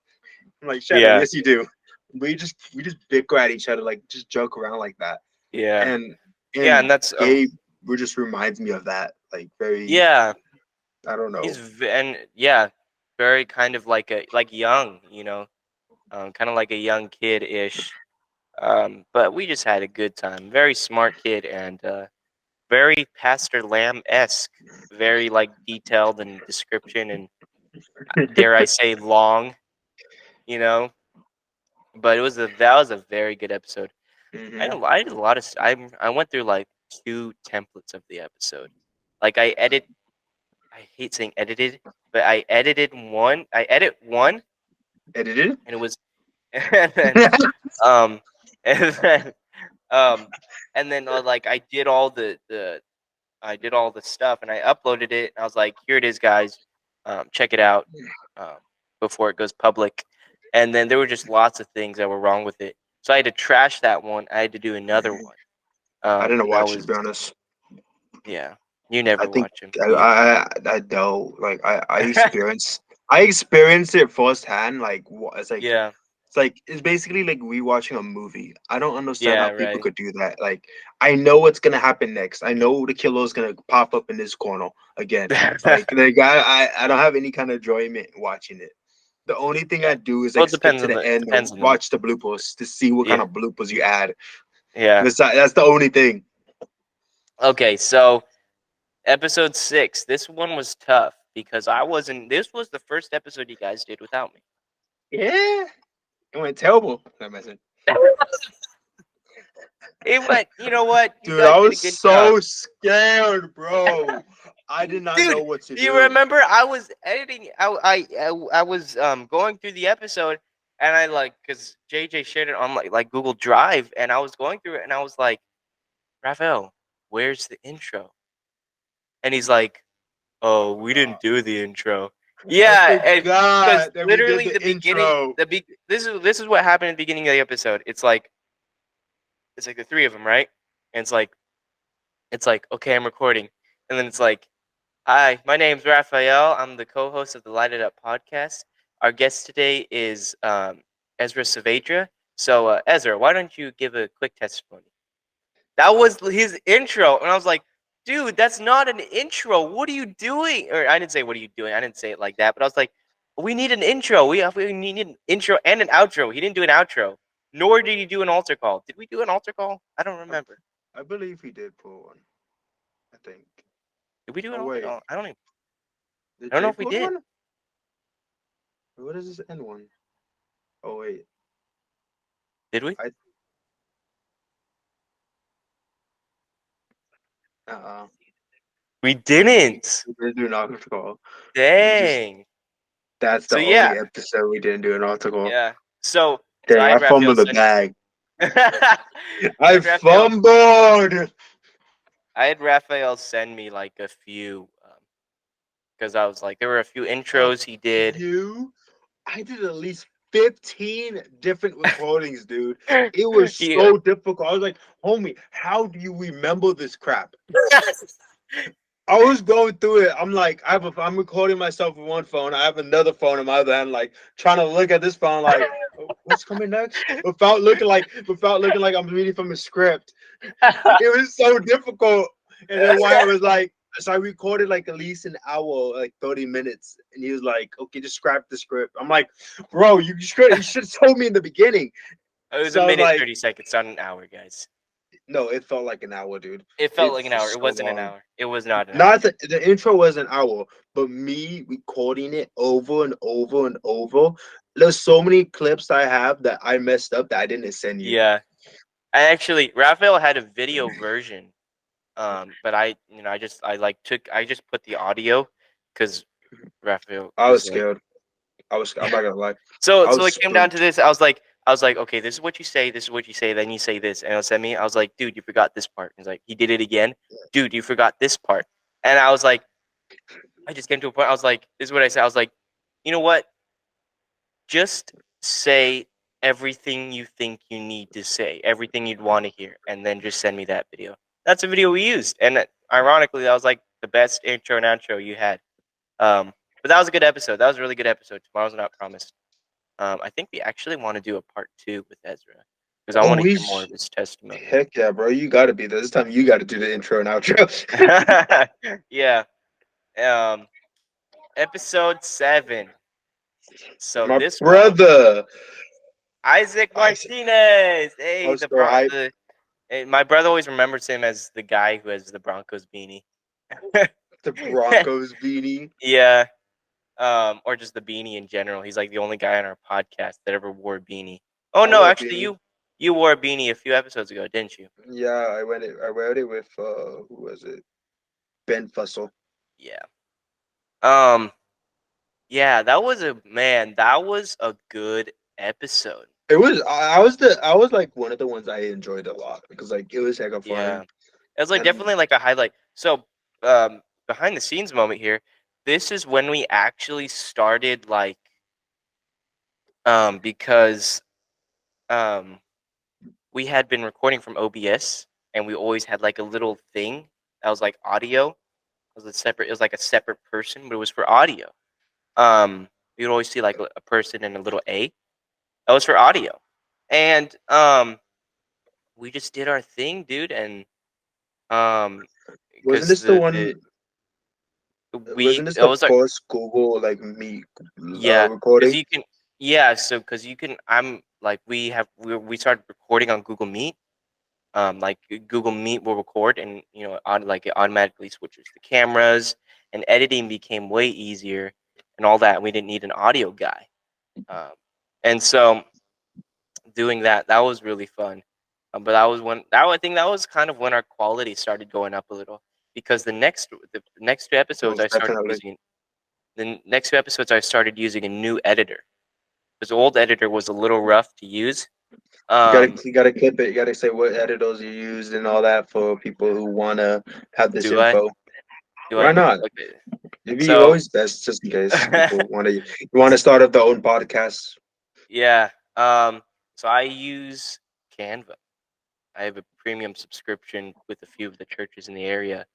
I'm like, "Shut up."
Yeah.
Yes, you do. We just bicker at each other, like just joke around like that.
Yeah.
And
Yeah,
and
and that's
Gabe just reminds me of that. Like very,
yeah.
I don't know.
And yeah, very kind of like young, kind of like a young kid ish. But we just had a good time. Very smart kid and very Pastor Lamb esque. Very like detailed and description and dare I say long, you know. But that was a very good episode.
Hmm.
I did a lot of I went through like 2 templates of the episode. Like I hate saying edited, but I edited one. I edit one,
Edited.
and it was, and then um, and then um, and then like I did all the stuff, and I uploaded it. And I was like, here it is, guys. Check it out um, before it goes public. And then there were just lots of things that were wrong with it, so I had to trash that one. I had to do another one.
I didn't
That
watch it to
was
be honest.
yeah. You
I
never
think
watch him.
I know. Like I experienced it firsthand. Like it's like
Yeah.
it's basically like rewatching a movie. I don't understand
Yeah,
how people
right.
could do that. Like I know what's gonna happen next. I know the killer is gonna pop up in this corner again. Like I don't have any kind of enjoyment watching it. The only thing I
Yeah.
do is
Well,
like
it
skip
depends
to
on
the
the
end and
depends on the
watch the bloopers to see what kind
yeah
of bloopers you add.
yeah.
That's the only thing.
Okay, so episode 6. This one was tough because I wasn't. This was the first episode you guys did without me.
Yeah, it went terrible. I'm messing.
It went. You know what? You
Dude, I
guys did a
was
good job.
so scared, bro. I did not know
Dude,
what to
do you
do.
remember I was editing? I was going through the episode, and I like because JJ shared it on like Google Drive, and I was going through it, and I was like, Rafael, where's the intro? And he's like, oh, we didn't do the intro.
I
Yeah, and because
forgot that we did
literally
the
the beginning,
intro.
this is what happened at the beginning of the episode. It's like the three of them, right? And it's like okay, I'm recording, and then it's like, hi, my name's Rafael. I'm the co-host of the Light It Up podcast. Our guest today is Ezra Saavedra. So Ezra, why don't you give a quick testimony? That was his intro, and I was like, dude, that's not an intro. What are you doing? Or I didn't say what are you doing. I didn't say it like that, but I was like, we need an intro. We need an intro and an outro. He didn't do an outro, nor did he do an altar call. Did we do an altar call? I don't
I,
remember.
I believe he did pull one. I think.
Did we do an
Oh
altar
wait,
call?
did
I don't know
Jay
if we
pull
did.
one? What is this end one? Oh wait,
Did we?
I uh
We didn't.
we didn't do an altar call. We just
Dang.
that's
So
the only
yeah,
episode we didn't do an altar call.
yeah. So I
Dang, I
had Raphael
fumbled the
send me.
bag.
I
I
had Raphael.
fumbled.
I had Raphael send me like a few, because I was like, there were a few
A
intros he did.
few. I did at least 15 different recordings, dude. It was
He,
so difficult. I was like, homie, how do you remember this crap? I was going through it. I'm like, I'm recording myself with one phone. I have another phone in my other hand, like trying to look at this phone, like, "Oh, what's coming next? Without looking like I'm reading from a script. It was so difficult. And then Wyatt was like, so I recorded like at least an hour, like 30 minutes. And he was like, okay, just scrap the script. I'm like, bro, you should have told me in the beginning.
it was a
So I was
minute
like,
30 seconds, not an hour, guys.
no, it felt like an hour, dude.
It felt
It
like an
was
hour. It
so
wasn't an
long.
hour. It was not an hour.
Not the intro was an hour, but me recording it over and over and over. There's so many clips I have that I messed up that I didn't send you.
Yeah, I actually Raphael had a video version, but I just put the audio because Raphael
I was
was like.
scared. I'm not gonna lie.
So
I was
it came down to
spooked.
this. I was like, okay, this is what you say, this is what you say, then you say this, and he'll send me. I was like, dude, you forgot this part. He's like, he did it again, dude, you forgot this part, and I was like, I just came to a point. I was like, this is what I said. I was like, you know what? Just say everything you think you need to say, everything you'd want to hear, and then just send me that video. That's a video we used, and ironically, that was like the best intro and outro you had. But that was a good episode. That was a really good episode. Tomorrow's not promised. I think we actually want to do a part 2 with Ezra because I
Oh,
want to hear more of his testimony.
heck yeah, bro. You gotta be there. This time you gotta do the intro and outro.
Yeah. Um, episode 7. So
My
this one,
brother.
Isaac
Isaac.
Martinez.
I
Hey,
was so hyped.
My brother always remembers him as the guy who has the Broncos beanie.
The Broncos beanie.
Yeah. Or just the beanie in general. He's like the only guy on our podcast that ever wore a beanie. Oh
I
no,
wear a
actually,
beanie.
you wore a beanie a few episodes ago, didn't you?
Yeah, I wear it with who was it? Ben Fussell.
Yeah. Um. Yeah, that was a good episode.
It was I was like one of the ones I enjoyed a lot because like it was hecka
Yeah.
funny.
It was like
And
definitely like a highlight. So, behind the scenes moment here. This is when we actually started like because we had been recording from OBS and we always had like a little thing that was like audio. It was like a separate person, but it was for audio. You would always see like a person and a little A. That was for audio, and we just did our thing, dude, and um,
Wasn't
because
this the one?
we
Wasn't this
it
the
was our
first Google like Meet
yeah, because
recording?
you can yeah, so because you can I'm like we started recording on Google Meet. Like Google Meet will record, and like it automatically switches the cameras, and editing became way easier, and all that. And we didn't need an audio guy, um, and so doing that was really fun. But that was when that I think that was kind of when our quality started going up a little, because the next two episodes I
Most
started
definitely.
using the next two episodes I started using a new editor. Because the old editor was a little rough to use. Um,
You gotta clip it. You gotta say what editors you used and all that for people who wanna have this
do I
info.
do I
Why
need
not?
okay?
Maybe
So
always best just in case people want to start up their own podcast.
yeah. So I use Canva. I have a premium subscription with a few of the churches in the area.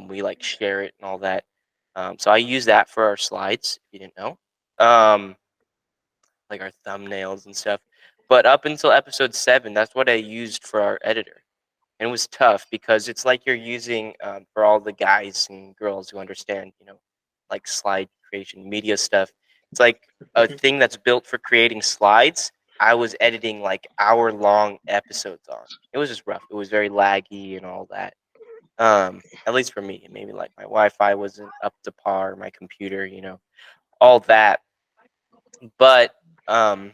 We like share it and all that. So I use that for our slides. If you didn't know, like our thumbnails and stuff. But up until episode 7, that's what I used for our editor. And it was tough because it's like you're using for all the guys and girls who understand, like slide creation, media stuff. It's like a thing that's built for creating slides. I was editing like hour-long episodes on. It was just rough. It was very laggy and all that. At least for me, maybe like my Wi-Fi wasn't up to par, my computer, all that. But um,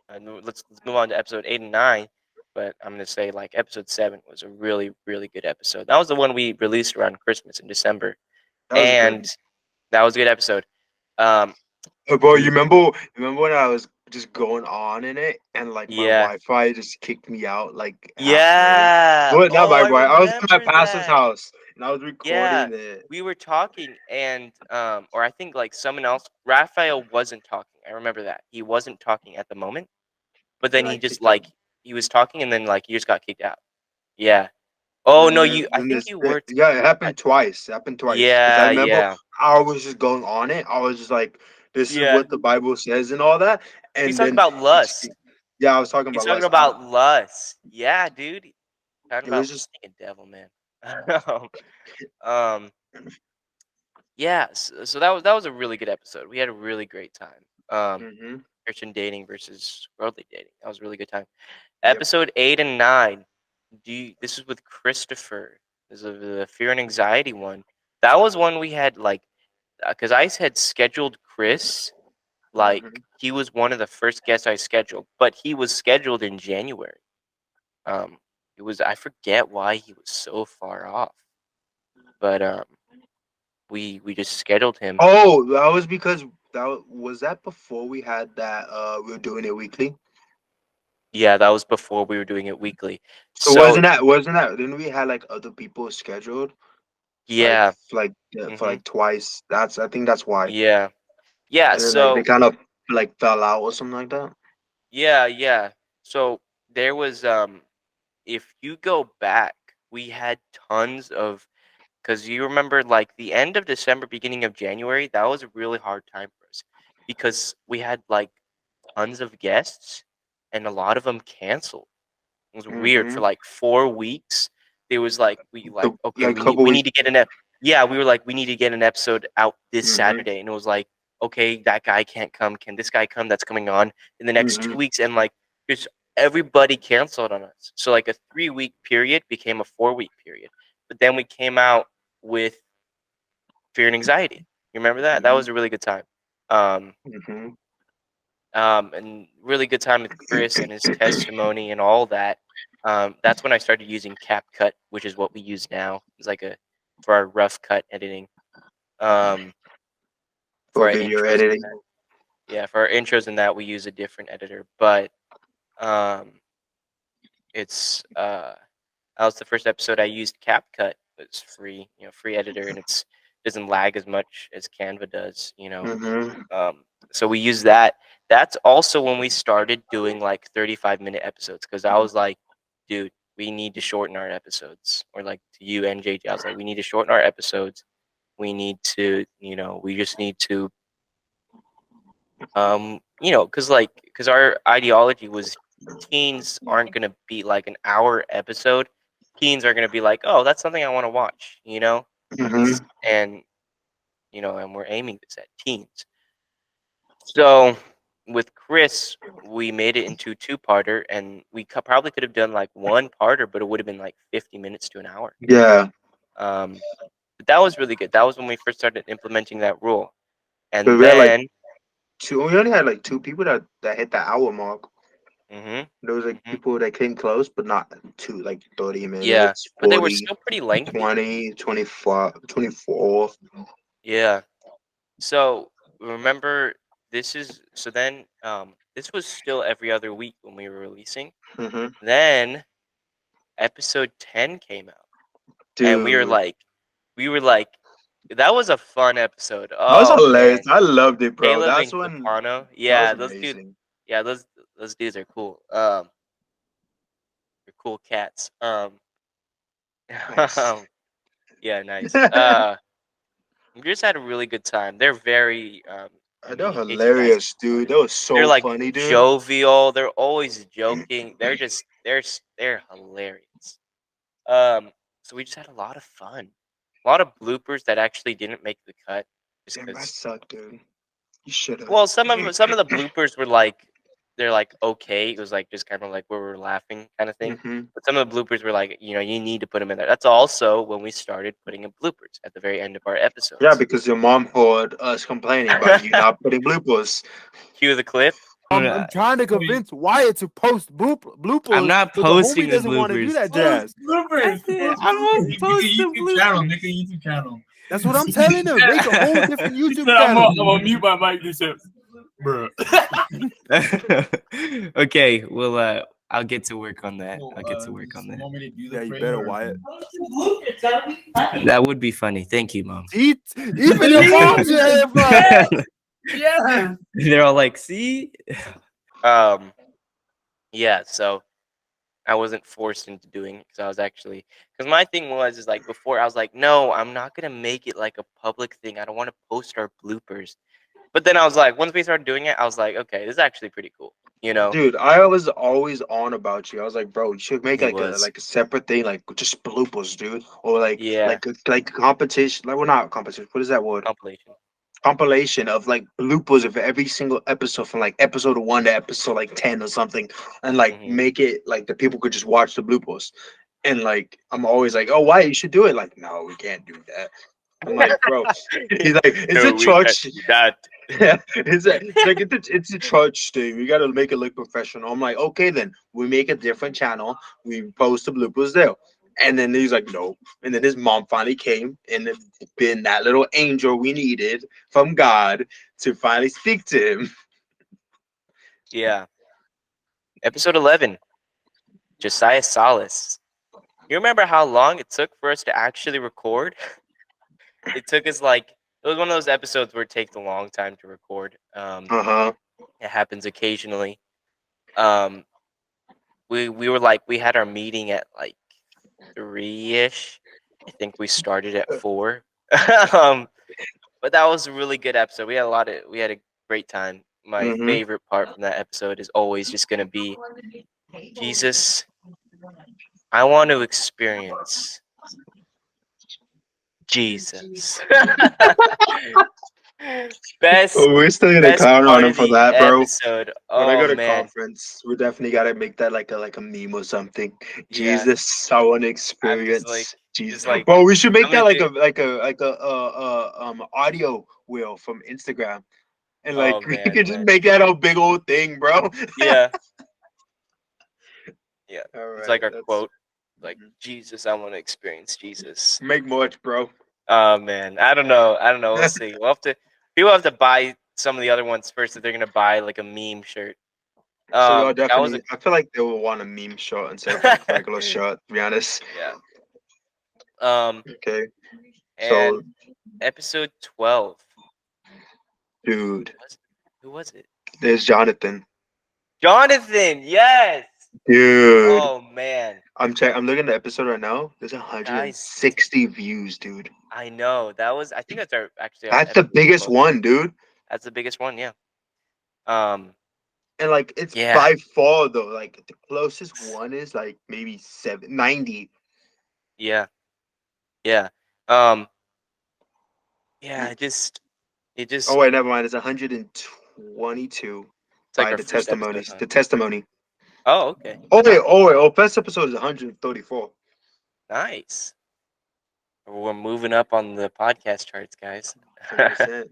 let's move on to episode 8 and 9. But I'm gonna say like episode 7 was a really really good episode. That was the one we released around Christmas in December,
That was
and
good.
that was a good episode. Um,
Bro, you
we
remember when I was just going on in it and like my
yeah
Wi-Fi just kicked me out like halfway.
yeah.
Well, not
Oh,
my
I
Wi. I was at my
remember
pastor's
that.
house and I was
Yeah,
recording it,
we were talking, and or I think like someone else. Rafael wasn't talking. I remember that he wasn't talking at the moment, but then
and
he
I
just
kicked out.
like he was talking, and then like he just got kicked out. Yeah. Oh no, you. I
Then
think
this,
you were.
yeah, it
I,
happened twice. It happened twice because I
yeah,
remember
yeah,
I was just going on it. I was just like, "This is
yeah.
what the Bible says" and all that.
He's
And
talking
then
about lust.
yeah, I was talking
He's
about
talking
lust.
about lust. Yeah, dude. Talking
It was
about
just
stinking devil, man. um, yeah. So that was a really good episode. We had a really great time.
hmm
Christian dating versus worldly dating. That was a really good time.
yep.
Episode 8 and 9. This is with Christopher. This is the fear and anxiety one. That was one we had like, because I had scheduled Chris. Like
hmm
he was one of the first guests I scheduled, but he was scheduled in January. Um, it was I forget why he was so far off, but we just scheduled him.
Oh, that was because was that before we had that. We were doing it weekly.
Yeah, that was before we were doing it weekly.
So
So
wasn't that? Didn't we had like other people scheduled like
yeah,
for
hmm
like twice? I think that's why.
yeah, yeah.
And then like they
So
kind of like fell out or something like that.
yeah, yeah. So there was if you go back, we had tons of because you remember like the end of December, beginning of January, that was a really hard time for us because we had like tons of guests and a lot of them canceled. It was weird for
hmm
like 4 weeks. There was like we
The
like okay,
like
we need
couple
we need
weeks.
to get yeah, we were like we need to get an episode out this
hmm
Saturday, and it was like okay, that guy can't come. Can this guy come? That's coming on in the next
hmm
2 weeks, and like just everybody canceled on us. So like a 3 week period became a 4 week period. But then we came out with fear and anxiety. You remember that? That
hmm
was a really good time. Um,
hmm
and really good time with Chris and his testimony and all that. That's when I started using CapCut, which is what we use now. It's like a for our rough cut editing, um, for
For
our
video
intros and
editing.
that. Yeah, for our intros and that we use a different editor, but um, it's that was the first episode I used CapCut. It's free, free editor, and it's doesn't lag as much as Canva does.
hmm
So we use that. That's also when we started doing like 35-minute episodes because I was like, dude, we need to shorten our episodes. Or like to you and JJ, I was like, we need to shorten our episodes. We need to, we just need to because our ideology was teens aren't gonna be like an hour episode. Teens are gonna be like, oh, that's something I want to watch,
Hmm.
and and we're aiming this at teens. So with Chris, we made it into two-parter, and we probably could have done like one-parter, but it would have been like 50 minutes to an hour.
Yeah,
Um, but that was really good. That was when we first started implementing that rule,
but
and
we had like
then.
two. We only had like two people that hit the hour mark.
hmm
There was like
hmm
people that came close, but not two, like 30
Yeah,
minutes,
but they were
40,
still pretty lengthy.
20, 24, 24.
Yeah. So remember, this was still every other week when we were releasing.
Mm-hmm.
Then episode 10 came out, and
Dude,
we were like, that was a fun episode.
that was
Oh
hilarious.
man,
I loved it, bro.
Caleb
That's
and
when
Capano.
that was
Yeah,
amazing.
those dudes are cool. They're cool cats.
Nice.
Yeah, nice. We just had a really good time. They're very I
They're
mean, in case you guys
hilarious, dude. That was
they're
so
like
funny, dude.
jovial. They're always joking. They're hilarious. Um, so we just had a lot of fun. A lot of bloopers that actually didn't make the cut, just
Damn, that
because.
sucked, dude. You should have.
Well, some of the bloopers were like they're like okay. It was like just kind of like where we were laughing kind of thing.
Hmm.
But some of the bloopers were like you need to put them in there. That's also when we started putting in bloopers at the very end of our
Yeah,
episodes.
because your mom heard us complaining about you not putting bloopers.
Cue the clip.
I'm trying to convince Wyatt to post bloopers,
I'm not
but the
posting
homie
the
doesn't want to do
bloopers.
that jazz.
Bloopers.
I won't post the
YouTube channel.
bloopers.
Make a YouTube channel.
That's what I'm telling him. Make a whole different
He
YouTube
said,
channel.
I'm gonna mute my mic. This shit, bro.
Okay, well, I'll get to work on that. I'll get to work on that.
Want me to do the
Yeah, you
prayer
better,
or-
Wyatt.
That would be funny. Thank you, Mom.
Even your mom's here, bro.
Yeah.
They're all like, see?
Um, yeah. So I wasn't forced into doing it because I was actually because my thing is like before I was like, no, I'm not gonna make it like a public thing. I don't want to post our bloopers. But then I was like, once we started doing it, I was like, okay, this is actually pretty cool.
Dude, I was always on about you. I was like, bro, you should make
He
like
was.
a separate thing, like just bloopers, dude, or like
Yeah.
like a competition. Like, well, not competition. What is that word?
Compilation.
Compilation of like bloopers of every single episode from like episode 1 to episode like 10 or something, and like
Mhm.
make it like the people could just watch the bloopers. And like I'm always like, oh, why you should do it? Like, no, we can't do that. I'm like, bro, he's like, it's a church.
That.
Yeah, it's a church thing. We gotta make it look professional. I'm like, okay, then we make a different channel. We post the bloopers there. And then he's like, no. And then his mom finally came and then been that little angel we needed from God to finally speak to him.
Yeah. Episode 11. Josiah Solace. You remember how long it took for us to actually record? It took us it was one of those episodes where it takes a long time to record.
Uh-huh.
It happens occasionally. We had our meeting at like 3-ish. I think we started at 4. But that was a really good episode. We had a great time. My
Mhm.
favorite part from that episode is always just gonna be Jesus. I want to experience Jesus. best
Oh, we're still gonna
best
count on
part
him
of
for
the
that, bro.
episode.
When I
Oh
go to
man,
conference, we definitely gotta make that like a meme or something.
Yeah.
Jesus, I want to
I'm
experience
just like,
Jesus.
like
Bro, we should make
I'm
that
gonna
like
do.
a audio wheel from Instagram, and like
Oh
we
man,
could just make that a big old thing, bro.
yeah, yeah.
All
It's
right,
like our
that's
quote, like Jesus. I want to experience Jesus.
make much, bro.
Oh man, I don't know. We'll see. People have to buy some of the other ones first if they're gonna buy like a meme shirt.
So y'all
That was
definitely. I feel like they will want a meme shot instead of like regular shot. To be honest.
yeah. Um,
Okay.
and
So,
episode 12.
dude,
Who was it?
there's Jonathan.
Jonathan. Yes.
Dude,
Oh man,
I'm looking at the episode right now. There's 160 views, dude.
I know that was. I think that's our
That's the
episode
biggest
most.
one, dude.
That's the biggest one. Yeah. Um,
And like it's
yeah,
by far though, like the closest one is like maybe 790.
yeah, yeah. Um, yeah.
Mm.
It
Oh
just,
wait, never mind. It's 122
it's like
by
our
the
first episode,
testimonies.
huh?
The testimony.
Oh, okay.
First episode is 134.
Nice. We're moving up on the podcast charts, guys.
100%.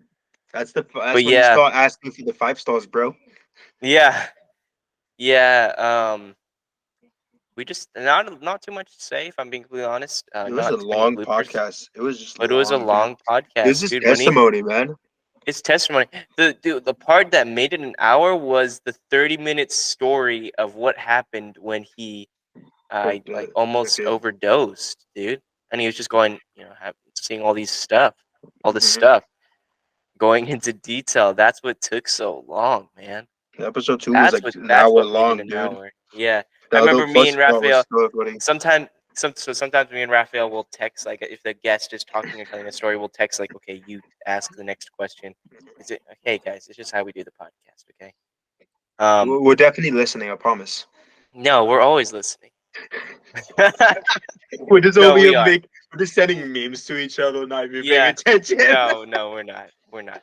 That's
But
when you
yeah,
start asking for the 5 stars, bro.
yeah, yeah. We just not too much to say, if I'm being completely honest.
It was a
Not too many
long
bloopers,
podcast. It was just
but it was a
long, dude.
long
This
podcast,
is
dude.
testimony, man.
It's testimony. The part that made it an hour was the 30-minute story of what happened when he
Took
like
took
almost
it.
overdosed, dude. And he was just going, seeing all this
Mhm.
stuff, going into detail. That's what took so long, man.
Episode 2 was
That's
like
what
an
that's
hour
what made it
long,
an
dude.
hour. Yeah, I
The
remember me
first
and
part was
Rafael.
so funny.
Sometimes me and Raphael will text, like, if the guest is talking or telling a story, we'll text like, okay, you ask the next question. Is it okay, guys? It's just how we do the podcast, okay?
We're definitely listening, I promise.
No, we're always listening.
We're just
No,
over here
we are.
we're just sending memes to each other, not even paying
Yeah.
attention.
No, we're not. We're not.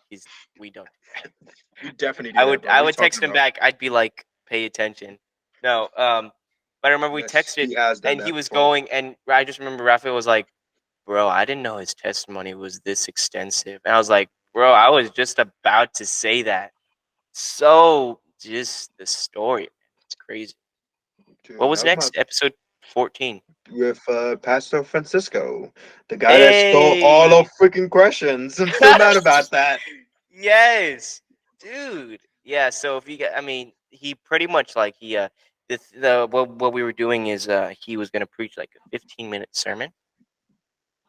We don't do that.
You definitely do that, bro.
I
What are you
would text
talking
him
about?
back. I'd be like, pay attention. No, but I remember we
Yes,
texted
he has done
and he
that
was
before.
going, and I just remember Raphael was like, bro, I didn't know his testimony was this extensive. And I was like, bro, I was just about to say that. So just the story, it's crazy. What
Dude, that
was
was my
next? Episode 14.
with Pastor Francisco, the guy that stole all
Hey.
our freaking questions. I'm so mad about that.
Yes, dude. Yeah. So if you get, I mean, he pretty much like the what we were doing is he was gonna preach like a 15-minute sermon,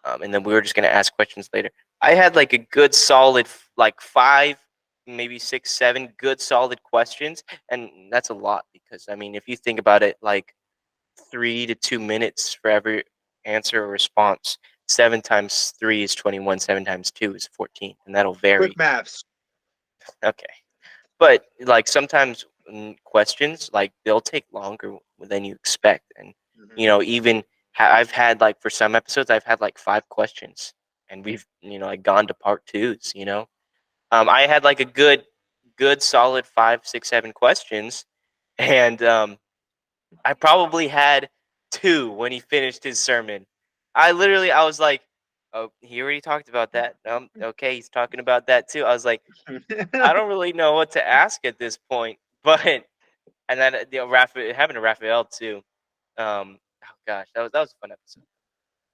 and then we were just gonna ask questions later. I had like a good solid like 5, maybe 6, 7 good solid questions, and that's a lot because I mean, if you think about it, like 3 to 2 minutes for every answer or response. 7 times 3 is 21. 7 times 2 is 14, and that'll
Quick
vary.
maths.
Okay. But like sometimes questions like they'll take longer than you expect, and even I've had like for some episodes I've had like 5 questions, and we've like gone to part twos. I had like a good solid 5, 6, 7 questions, and I probably had 2 when he finished his sermon. I was like, oh, he already talked about that. Okay, he's talking about that too. I was like, I don't really know what to ask at this point. But and then Raphael, having a Raphael too. Oh gosh, that was a fun episode.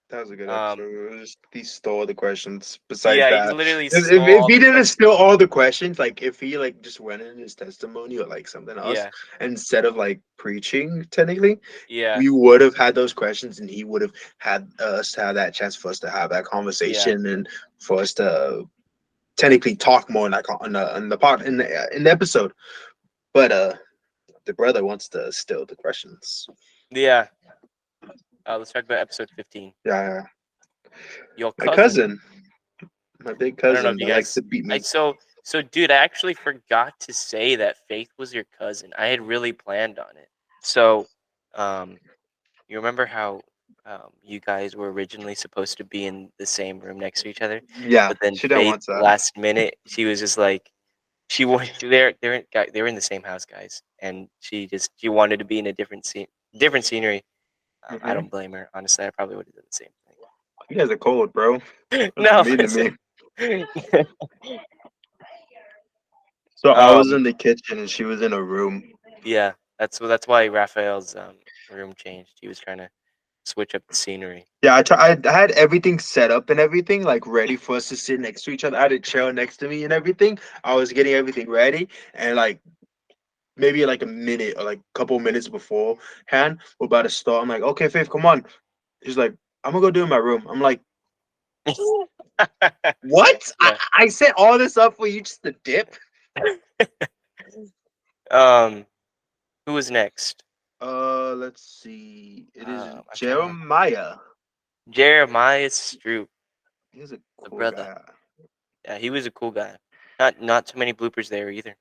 That was a good
Um,
episode. It was just, he stole all the questions. Besides
yeah, he
that,
literally
if
stole all
he
the
didn't
questions.
steal all the questions, like if he like just went in his testimony or like something else
Yeah,
instead of like preaching, technically,
yeah,
we would have had those questions, and he would have had us have that chance for us to have that
yeah,
conversation and for us to technically talk more in the part in the episode. But the brother wants to steal the questions.
yeah. Let's talk about episode 15.
Yeah,
Your
my
cousin.
cousin, my big
I don't know if
cousin
you
that likes
guys.
to beat
I
me.
so dude, I actually forgot to say that Faith was your cousin. I had really planned on it. So, um, you remember how you guys were originally supposed to be in the same room next to each other,
Yeah,
but then
she don't
Faith,
want that.
last minute, she was just like, she wanted they were in the same house, guys, and she wanted to be in a different scenery. I
Hmm.
don't blame her, honestly. I probably would have done the same
You guys are cold, bro.
thing.
That's
No,
mean to
it's
me. So I was
um,
in the kitchen and she was in a room.
yeah, that's why Raphael's room changed. He was trying to switch up the scenery.
Yeah, I had everything set up and everything, like ready for us to sit next to each other. I had a chair next to me and everything. I was getting everything ready, and like maybe like a minute or like a couple minutes beforehand, we're about to start. I'm like, okay, Faith, come on. She's like, I'm gonna go do it in my room. I'm like, what?
Yeah.
I set all this up for you just to dip?
Um, who was next?
Let's see. It is
I'm trying to remember.
Jeremiah.
Jeremiah Stroop,
He's a
the
cool
brother.
guy.
Yeah, he was a cool guy. Not too many bloopers there either.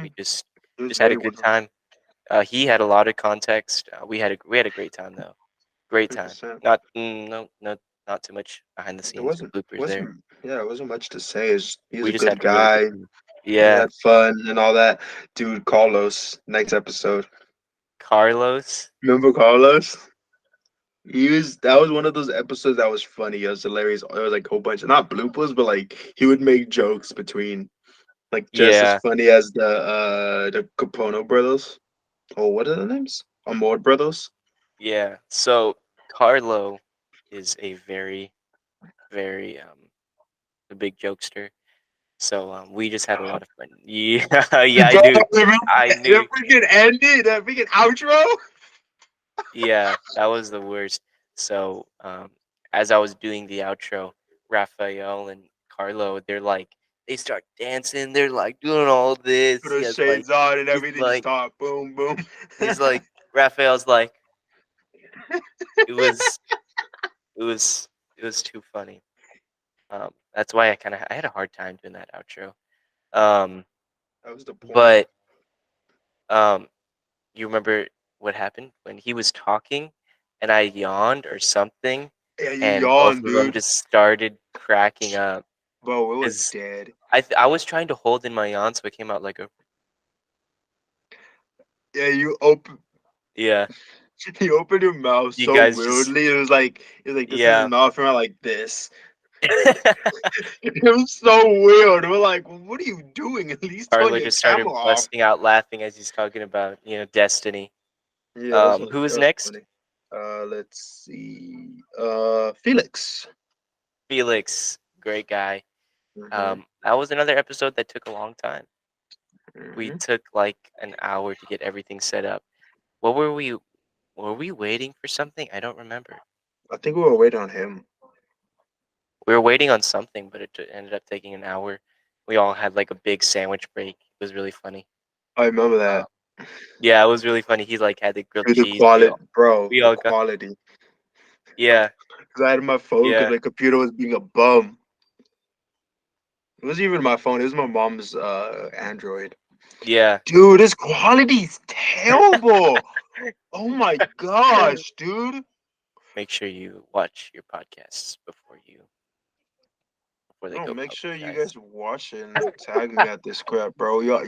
We just
It was
had a
very
good time. He had a lot of context. We had a great time though. Great time.
100%.
Not too much behind the
It
scenes bloopers there.
wasn't much to say. He was
We
a
just
good
had a really good
guy.
time.
He
Yeah,
had fun and all that. Dude, Carlos, next episode.
Carlos.
Remember Carlos? That was one of those episodes that was funny. It was hilarious. There was like a whole bunch of not bloopers, but like he would make jokes between like just as
Yeah,
funny as the Capono brothers. Oh, what are the names? Amor brothers.
yeah. So Carlo is a very a big jokester. So we just had a lot of fun. Yeah, yeah, I
Bro,
do.
remember
I
that
knew.
freaking ending, that freaking outro.
Yeah, that was the worst. So as I was doing the outro, Rafael and Carlo, they start dancing. They're like doing all this.
Put those shades on and
He's
everything. Just
like,
start boom, boom.
he's like, Raphael's like, it was, it was, it was too funny. That's why I had a hard time doing that outro. Um,
That was the point.
but you remember what happened when he was talking, and I yawned or something,
Yeah, you
and both
yawn,
of them
dude.
just started cracking up.
Bro, it was
Cause
dead.
I was trying to hold in my yawn, so it came out like a
Yeah,
yeah.
you opened your mouth
You
so
guys just
weirdly. It was like this is his
yeah.
mouth around like this. It was so weird. We're like, what are you doing? At least turn
Carlo
your
just
camera
started
off.
busting out laughing as he's talking about Destiny.
Yeah,
Who was
that was
next?
funny. Let's see. Felix.
Felix, great guy.
Mm-hmm.
That was another episode that took a long time. We
Mm-hmm.
took like an hour to get everything set up. What were we? Were we waiting for something? I don't remember.
I think we were waiting on him.
We were waiting on something, but it ended up taking an hour. We all had like a big sandwich break. It was really funny.
I remember
Uh,
that.
yeah, it was really funny. He like had the grilled
Dude, the
cheese.
quality, bro,
We
the
all got
quality.
yeah,
Because I had my phone because
yeah,
my computer was being a bum. It wasn't even my phone. It was my mom's Android.
yeah.
Dude, this quality's terrible. Oh my gosh, dude.
Make sure you watch your podcasts before they
No,
go
make
public,
sure you
guys.
guys watch it and tag me at this crap, bro. Y'all,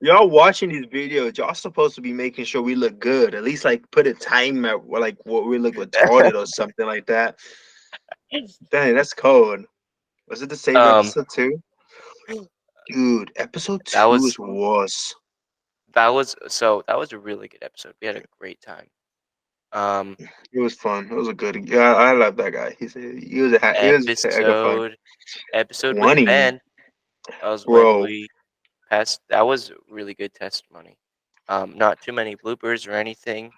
y'all watching these videos. Y'all supposed to be making sure we look good. At least like put a time at like what we look retarded or something like that. Dang, that's cold. Was it the same
um,
episode too? Dude, episode
that
two
was
is worse.
that was a really good episode. We had a great time. Um,
It was fun. It was a good. Yeah, I love that guy. He was a heck of fun.
episode episode with
20,
Ben. That was when
bro.
we passed. That was really good testimony. Not too many bloopers or anything.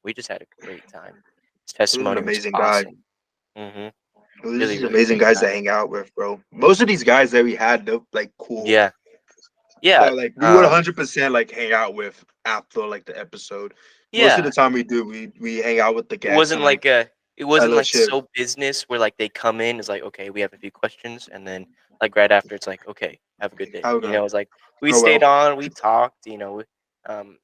We just had a great time. His
He was an
testimony was
amazing guy.
awesome. Mm-hmm.
This
Really,
is
really
amazing
great
guys to
guy.
hang out with, bro. Most of these guys that we had, they're like cool.
Yeah, yeah,
That like we would 100% like hang out with after like the episode. Most of
yeah.
the time we do, we hang out with the
It
guests
wasn't
and like
like a. It wasn't like
fellowship.
so business where like they come in. It's like okay, we have a few questions, and then like right after it's like okay, have a good day.
How we going?
It's like we
Oh
stayed
well.
on, we talked. Um,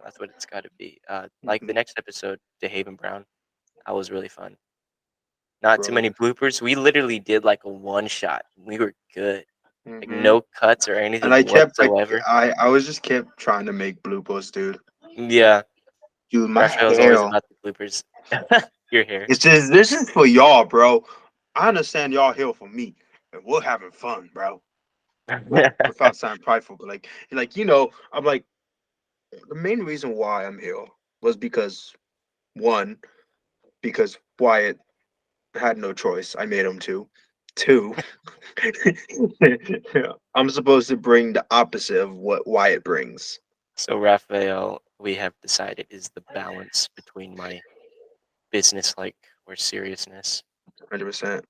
that's what it's got to be. Like the
Mhm,
next episode, DeHaven Brown, that was really fun. Not too many
bro.
bloopers. We literally did like a one shot. We were good. Like
Hmm.
no cuts or
And
anything
I kept
whatsoever.
I was just kept trying to make bloopers, dude.
Yeah,
Dude, my
Raphael's always
hair.
about the bloopers. Your hair.
It's just this is for y'all, bro. I understand y'all here for me, and we're having fun, bro. Without sounding prideful, but I'm like the main reason why I'm here was because one, because Wyatt had no choice. I made him to. Two, I'm supposed to bring the opposite of what Wyatt brings.
So Raphael, we have decided is the balance between my business like or seriousness.
100%.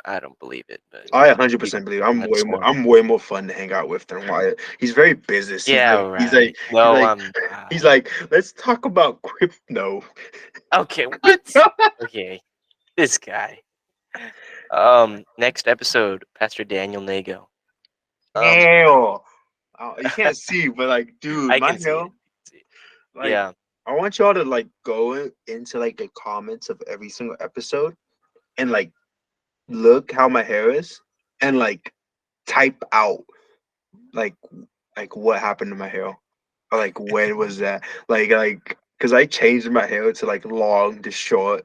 I don't believe it, but
I
you
100% believe
let us know.
I'm way more fun to hang out with than Wyatt. He's very business.
Yeah, right.
He's
No,
like
I'm not.
he's like let's talk about crypto.
Okay, what? Okay, this guy. Next episode, Pastor Daniel Nago. Um,
Hell, You can't see, but like, dude,
I
my
can see
hair.
it. See it.
Like,
Yeah.
I want y'all to like go into like the comments of every single episode and like look how my hair is and like type out like what happened to my hair or like when was that like because I changed my hair to like long to short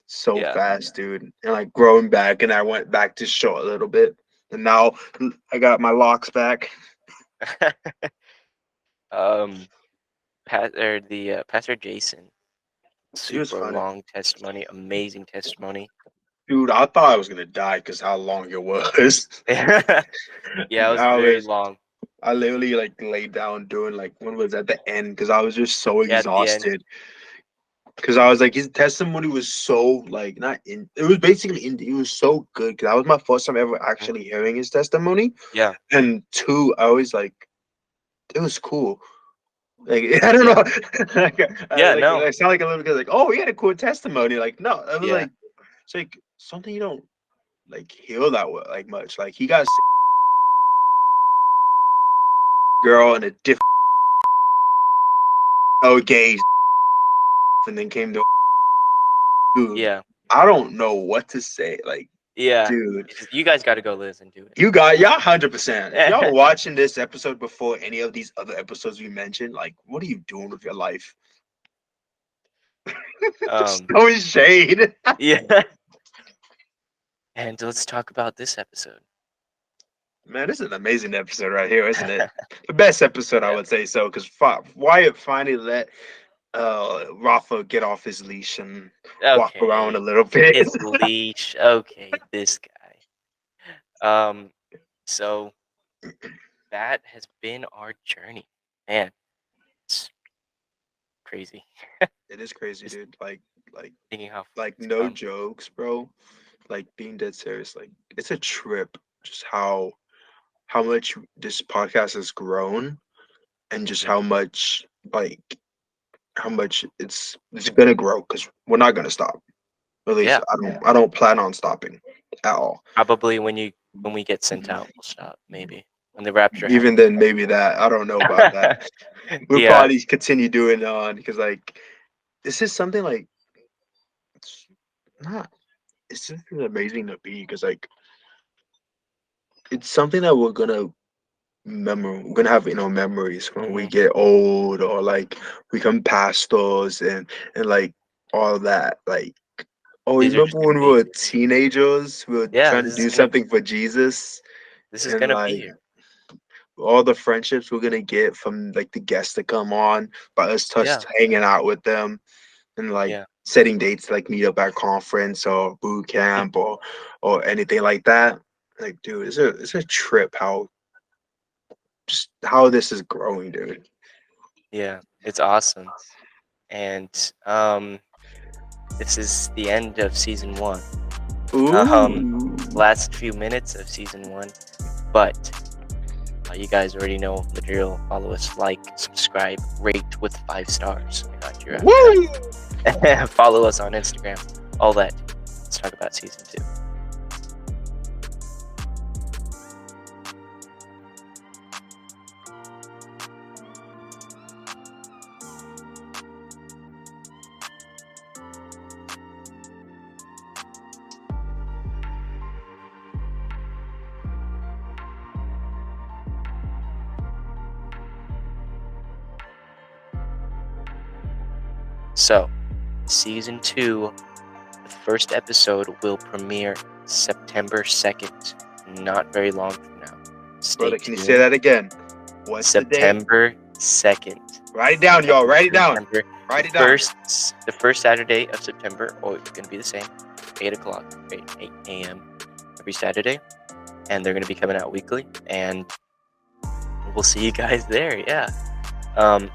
so
Yeah.
fast, dude, and like growing back, and I went back to short a little bit, and now I got my locks back.
um, Pastor Jason,
He was
super
funny,
long testimony, amazing testimony.
dude. I thought I was gonna die because how long it was.
Yeah, it was
I
very
was
long.
I literally like laid down doing like when was at the end because I was just so
Yeah, at the end.
exhausted. Because I was like, his testimony was so like not in. It was basically in. It was so good because that was my first time ever actually hearing his testimony.
Yeah,
And two, I was like, it was cool. Like I don't
yeah,
know, like,
yeah.
like
No,
I sound like a little kid. Like, oh, he had a cool testimony. Like, no, I was
yeah,
like, it's like something you don't like hear that like much. Like he got a girl and a different gay, and then came to dude.
yeah,
I don't know what to say. Like,
yeah.
dude.
You guys got to go listen to it.
You got y'all 100%. If y'all watching this episode before any of these other episodes we mentioned, like, what are you doing with your life?
Um,
No shade.
yeah. And let's talk about this episode.
Man, this is an amazing episode right here, isn't it? The best episode, I
Yeah.
would say so, because Wyatt finally let Rafa get off his leash and walk around a
Okay,
little bit.
his leash. Okay, this guy. So that has been our journey, man. It's crazy.
It is crazy,
Just
dude. Like,
thinking how far
like
it's
no
come.
jokes, bro. Like being dead serious. Like it's a trip. Just how much this podcast has grown and just
Mhm.
how much like how much it's gonna grow because we're not gonna stop. At least
Yeah,
I don't plan on stopping at all.
probably when we get sent out, we'll stop. Maybe when the rapture
Even
happens.
then, maybe that I don't know about that. We'll
Yeah,
probably continue doing it on because like this is something like it's not. It's just amazing to be because like it's something that we're gonna have memories when we
hmm
get old or like we become pastors and like all that like. Oh, you
these are just
remember
gonna
when we
be.
were teenagers? We were
Yeah,
trying to
this is
do
gonna
something for Jesus,
this is
and
gonna be
like
here.
all the friendships we're gonna get from like the guests that come on by us
Yeah,
just hanging out with them and like
yeah,
setting dates to, like meet up at conference or boot camp or anything like that. Like, dude, it's a trip how just how this is growing, dude.
yeah. It's awesome, and this is the end of season 1.
Ooh.
Last few minutes of season 1, but you guys already know the drill. Follow us, like, subscribe, rate with 5 stars. I got you after
Woo!
that. Follow us on Instagram. All that. Let's talk about season 2. So, season 2, the first episode will premiere September 2nd. Not very long from now. Stay
Brother, can you
tuned.
say that again? What's the date?
September 2nd.
Write it down, y'all. Write it down.
September.
Write it down.
The first Saturday of September, it's going to be the same, 8 o'clock, 8 a.m. every Saturday, and they're going to be coming out weekly, and we'll see you guys there. Yeah,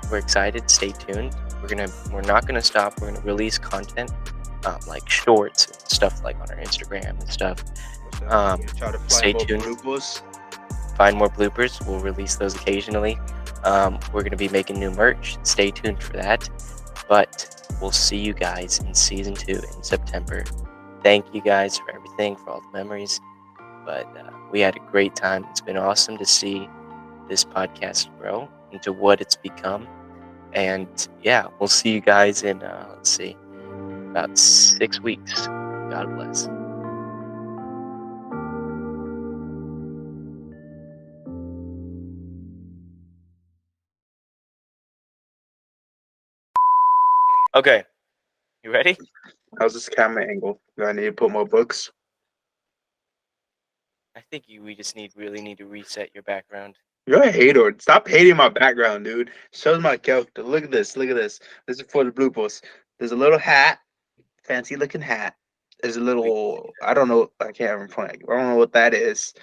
we're excited. Stay tuned. We're not gonna stop. We're gonna release content, like shorts and stuff like on our Instagram and stuff.
Try to
Stay
find more
tuned.
bloopers.
Find more bloopers. We'll release those occasionally. We're gonna be making new merch. Stay tuned for that. But we'll see you guys in season 2 in September. Thank you guys for everything, for all the memories. But we had a great time. It's been awesome to see this podcast grow into what it's become. And yeah, we'll see you guys in let's see, about 6 weeks. God bless. Okay, you ready?
How's this camera angle? Do I need to put more books?
I think we just really need to reset your background.
You're a hater. Stop hating my background, dude. Shows my character. Look at this. Look at this. This is for the bloopers. There's a little hat, fancy looking hat. There's a little. I don't know. I can't even point. I don't know what that is.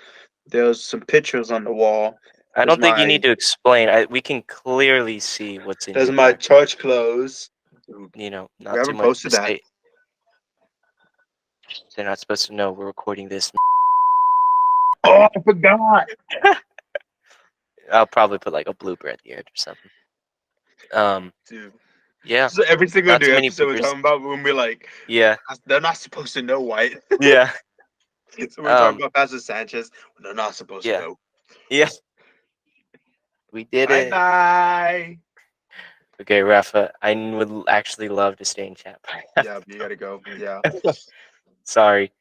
There's some pictures on the wall.
I
There's
don't think you
my-
need to explain. We can clearly see what's in
There's
your
my
background.
church clothes.
You know,
We
not too
haven't
much to
posted that.
say. They're not supposed to know we're recording this.
Oh, I forgot.
I'll probably put like a blooper at the end or something.
Dude.
Yeah,
So every single
Not too
new
many
episode we're
bloopers.
talking about when we're like,
yeah,
they're not supposed to know, White.
yeah,
So we're talking about Pastor Sanchez. They're not supposed
yeah.
to know.
yeah. We did
Bye
it.
bye.
Okay, Rafa, I would actually love to stay in chat.
Yeah, you gotta go. Yeah.
Sorry.